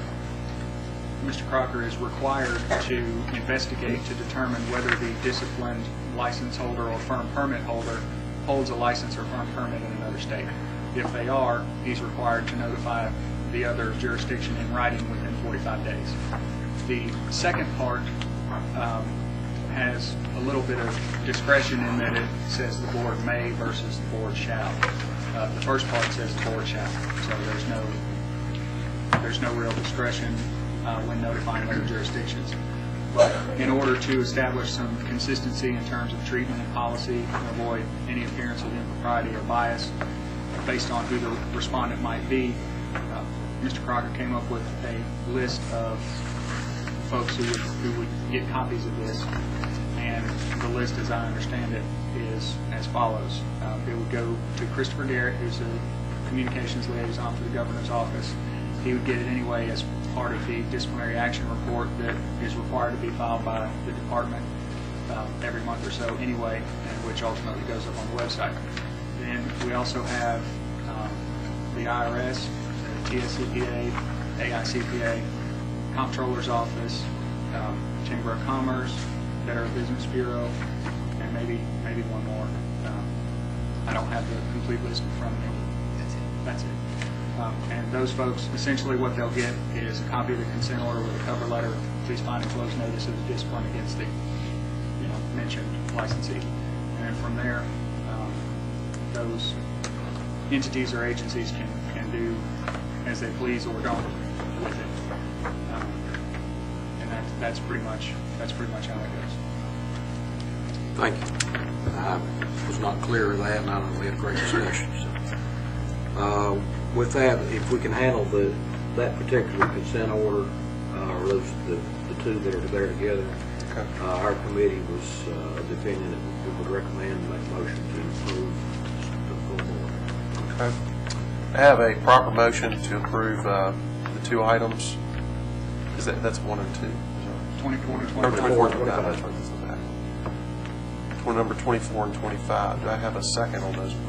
Mr. Crocker is required to investigate to determine whether the disciplined license holder or firm permit holder holds a license or firm permit in another state. If they are, he's required to notify the other jurisdiction in writing within 45 days. The second part has a little bit of discretion in that it says the board may versus the board shall. The first part says the board shall, so there's no real discretion when notifying other jurisdictions. But in order to establish some consistency in terms of treatment and policy and avoid any appearance of impropriety or bias based on who the respondent might be, Mr. Crocker came up with a list of folks who would get copies of this, and the list, as I understand it, is as follows. It would go to Christopher Garrett, who's a communications liaison for the governor's office. He would get it anyway as part of the disciplinary action report that is required to be filed by the department every month or so anyway, and which ultimately goes up on the website. Then we also have the IRS, the TSCPA, AICPA, Comptroller's Office, Chamber of Commerce, Better Business Bureau, and maybe one more. I don't have the complete list in front of me. That's it. And those folks, essentially what they'll get is a copy of the consent order with a cover letter, please find and close notice of the discipline against the mentioned licensee. And then from there, those entities or agencies can do as they please or don't with it. And that's pretty much how it goes. Thank you. I was not clear of that, and I know we had a great discussion. So, with that, if we can handle that particular consent order, or those the two that are there together, okay. Our committee was of the opinion that we would recommend and make a motion to approve the full order. Okay. I have a proper motion to approve the two items. That's 1 and 2? 24 and 24 and 25. 25. That's right. That's the back one. Number 24 and 25. Do I have a second on those motions?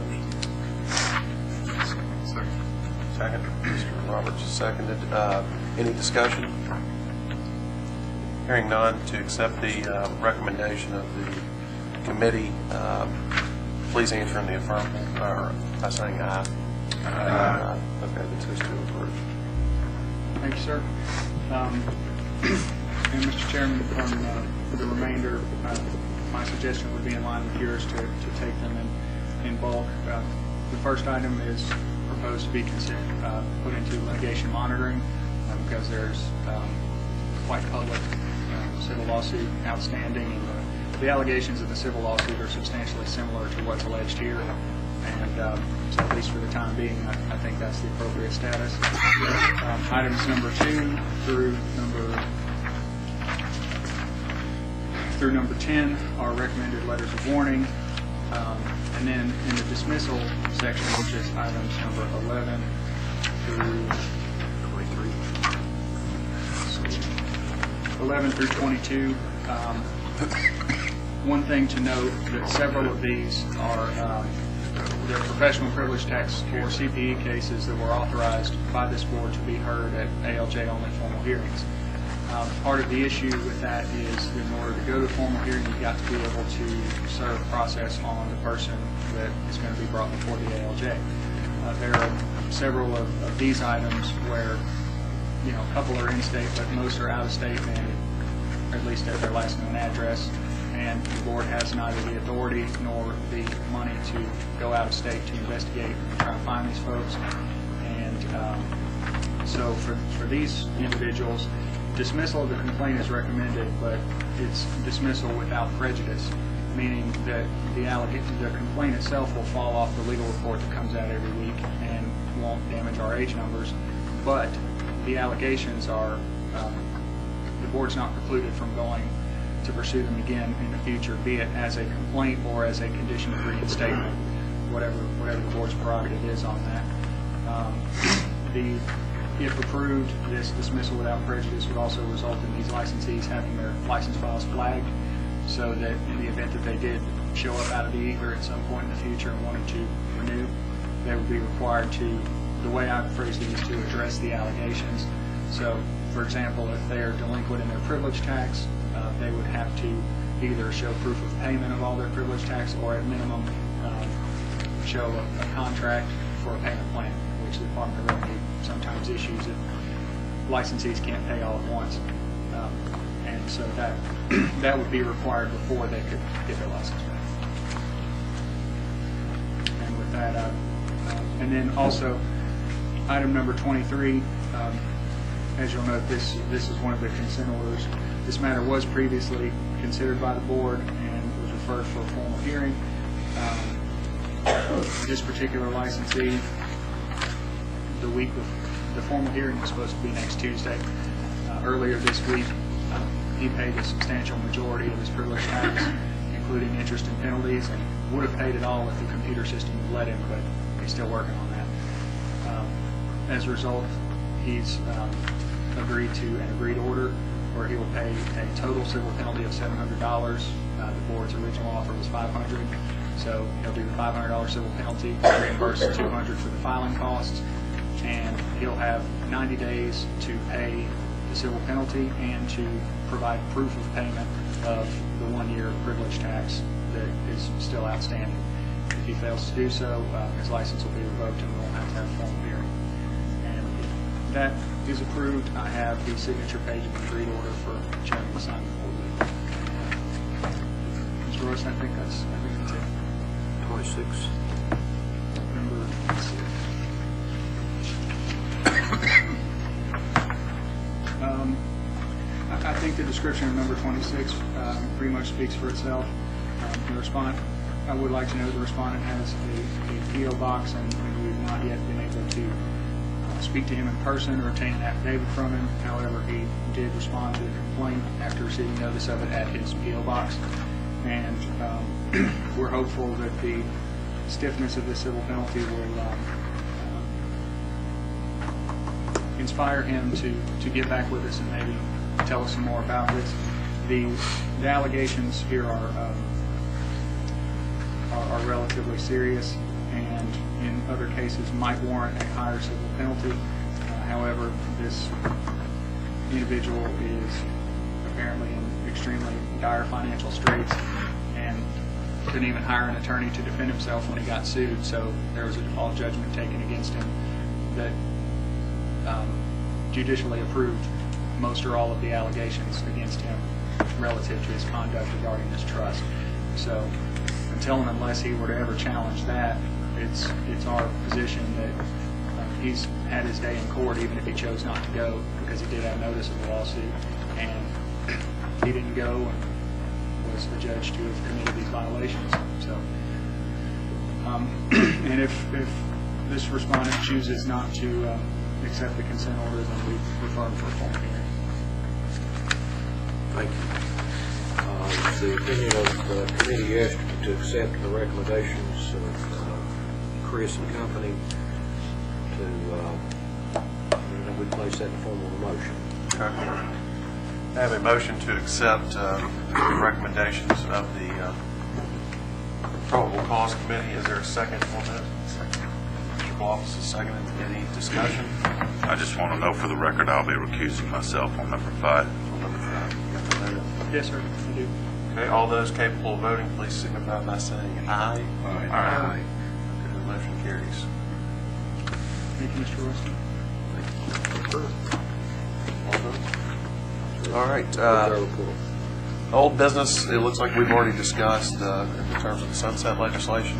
Second. Mr. Roberts is seconded. Any discussion? Hearing none, to accept the recommendation of the committee, please answer in the affirmative or by saying aye. Aye. Okay, that says to approve. Thank you, sir. And Mr. Chairman, for the remainder, my suggestion would be in line with yours to take them in bulk. The first item is proposed to be put into litigation monitoring because there's quite public civil lawsuit outstanding, and the allegations of the civil lawsuit are substantially similar to what's alleged here. And so at least for the time being, I think that's the appropriate status. Items number 2 through number 10 are recommended letters of warning. And then in the dismissal section, which is items number 11 through 23, 11 through 22, one thing to note that several of these are the professional privilege tax or CPE cases that were authorized by this board to be heard at ALJ-only formal hearings. Part of the issue with that is in order to go to formal hearing, you've got to be able to serve process on the person that is going to be brought before the ALJ. There are several of these items where, a couple are in-state, but most are out-of-state, and at least at their last known address. And the board has neither the authority nor the money to go out of state to investigate and try to find these folks. And so for these individuals, dismissal of the complaint is recommended, but it's dismissal without prejudice, meaning that the complaint itself will fall off the legal report that comes out every week and won't damage our age numbers. But the allegations are, the board's not precluded from going to pursue them again in the future, be it as a complaint or as a condition of reinstatement, whatever the board's prerogative is on that. If approved, this dismissal without prejudice would also result in these licensees having their license files flagged, so that in the event that they did show up out of the ether at some point in the future and wanted to renew, they would be required to, the way I've phrased it is to address the allegations. So For example, if they are delinquent in their privilege tax, they would have to either show proof of payment of all their privilege tax, or at minimum show a contract for a payment plan, which the Department of Revenue sometimes issues if licensees can't pay all at once. And so that would be required before they could get their license back. And with that, and then also item number 23, as you'll note, this is one of the consent orders. This matter was previously considered by the board and was referred for a formal hearing. This particular licensee, the formal hearing was supposed to be next Tuesday. Earlier this week, he paid a substantial majority of his privilege tax, including interest and penalties, and would have paid it all if the computer system would let him, but he's still working on that. As a result, he's agreed to an agreed order where he will pay a total civil penalty of $700. The board's original offer was $500, so he'll do the $500 civil penalty, reimburse $200 for the filing costs, and he'll have 90 days to pay the civil penalty and to provide proof of payment of the 1 year privilege tax that is still outstanding. If he fails to do so, his license will be revoked and we won't have to have a formal hearing. And if that is approved, I have the signature page of the agreed order for Chairman to sign before the Mr. Royce, I think that's it. 26. Number 6. I think the description of number 26 pretty much speaks for itself. I would like to know the respondent has a P.O. box, and we've not yet been able to speak to him in person or obtain an affidavit from him. However, he did respond to the complaint after receiving notice of it at his P.O. box. And we're hopeful that the stiffness of this civil penalty will inspire him to get back with us and maybe tell us some more about this. The allegations here are relatively serious, and in other cases might warrant a higher civil penalty. However, this individual is apparently in extremely dire financial straits and couldn't even hire an attorney to defend himself when he got sued, so there was a default judgment taken against him that judicially approved most or all of the allegations against him relative to his conduct regarding this trust. So until and unless he were to ever challenge that, it's our position that he's had his day in court, even if he chose not to go, because he did have notice of the lawsuit, and he didn't go and was adjudged to have committed these violations. So, and if this respondent chooses not to accept the consent order, then we refer him for a formal hearing. Thank you. The opinion of the committee asked to accept the recommendations of Chris and company we place that in the form of a motion. Okay. I have a motion to accept the recommendations of the probable cause committee. Is there a second on that? Mr. Bloff's is seconded. Any discussion? I just want to know for the record, I'll be recusing myself on number 5. On number 5. Yes, sir, I do. Okay, all those capable of voting, please signify by saying aye. Aye. Aye. Okay, the motion carries. Thank you, Mr. Wilson. All right. Old business, it looks like we've already discussed in terms of the sunset legislation.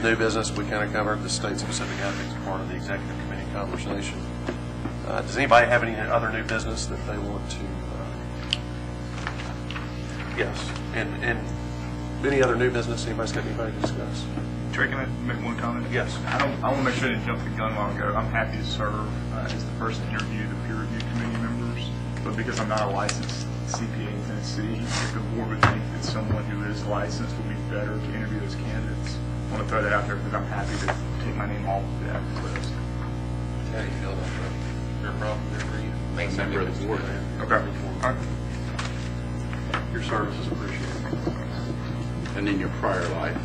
New business, we kind of covered the state-specific ethics part of the executive committee conversation. Does anybody have any other new business that they want to? Yes. And any other new business? Anybody's got anybody to discuss? Trey, can I make one comment? Yes. I want to make sure I didn't jump the gun a while ago. I'm happy to serve as the person to interview the peer review committee members, but because I'm not a licensed CPA in Tennessee, if the board would think that someone who is licensed would be better to interview those candidates, I want to throw that out there because I'm happy to take my name off the active list. How do you feel about that? Is there a problem there for you? Member of the board. Okay. All right. Your service is appreciated. And in your prior life.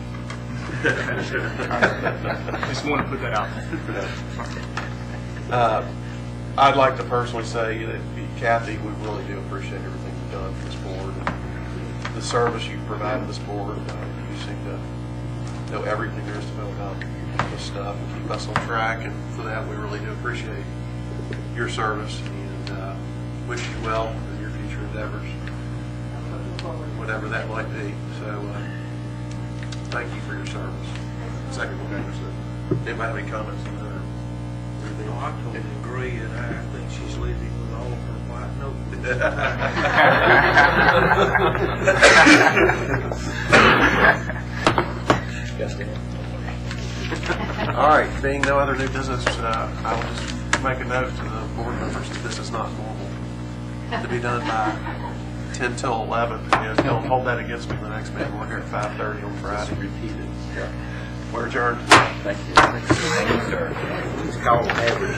Just want to put that out there. I'd like to personally say that Kathy, we really do appreciate everything you've done for this board. And the service you provided this board. You seem to know everything there is to know about this stuff and keep us on track. And for that, we really do appreciate your service and wish you well in your future endeavors, whatever that might be. So thank you for your service. Second one, anybody have any comments on that? No, I totally agree, and I think she's leaving with all of her white notebooks. All right, being no other new business, I will just make a note to the board members that this is not normal to be done by 10 till 11. And don't hold that against me the next meeting. We're here at 5:30 on Friday. Repeat it. Yeah. We're adjourned. Thank you. Thank you, sir. It's called average.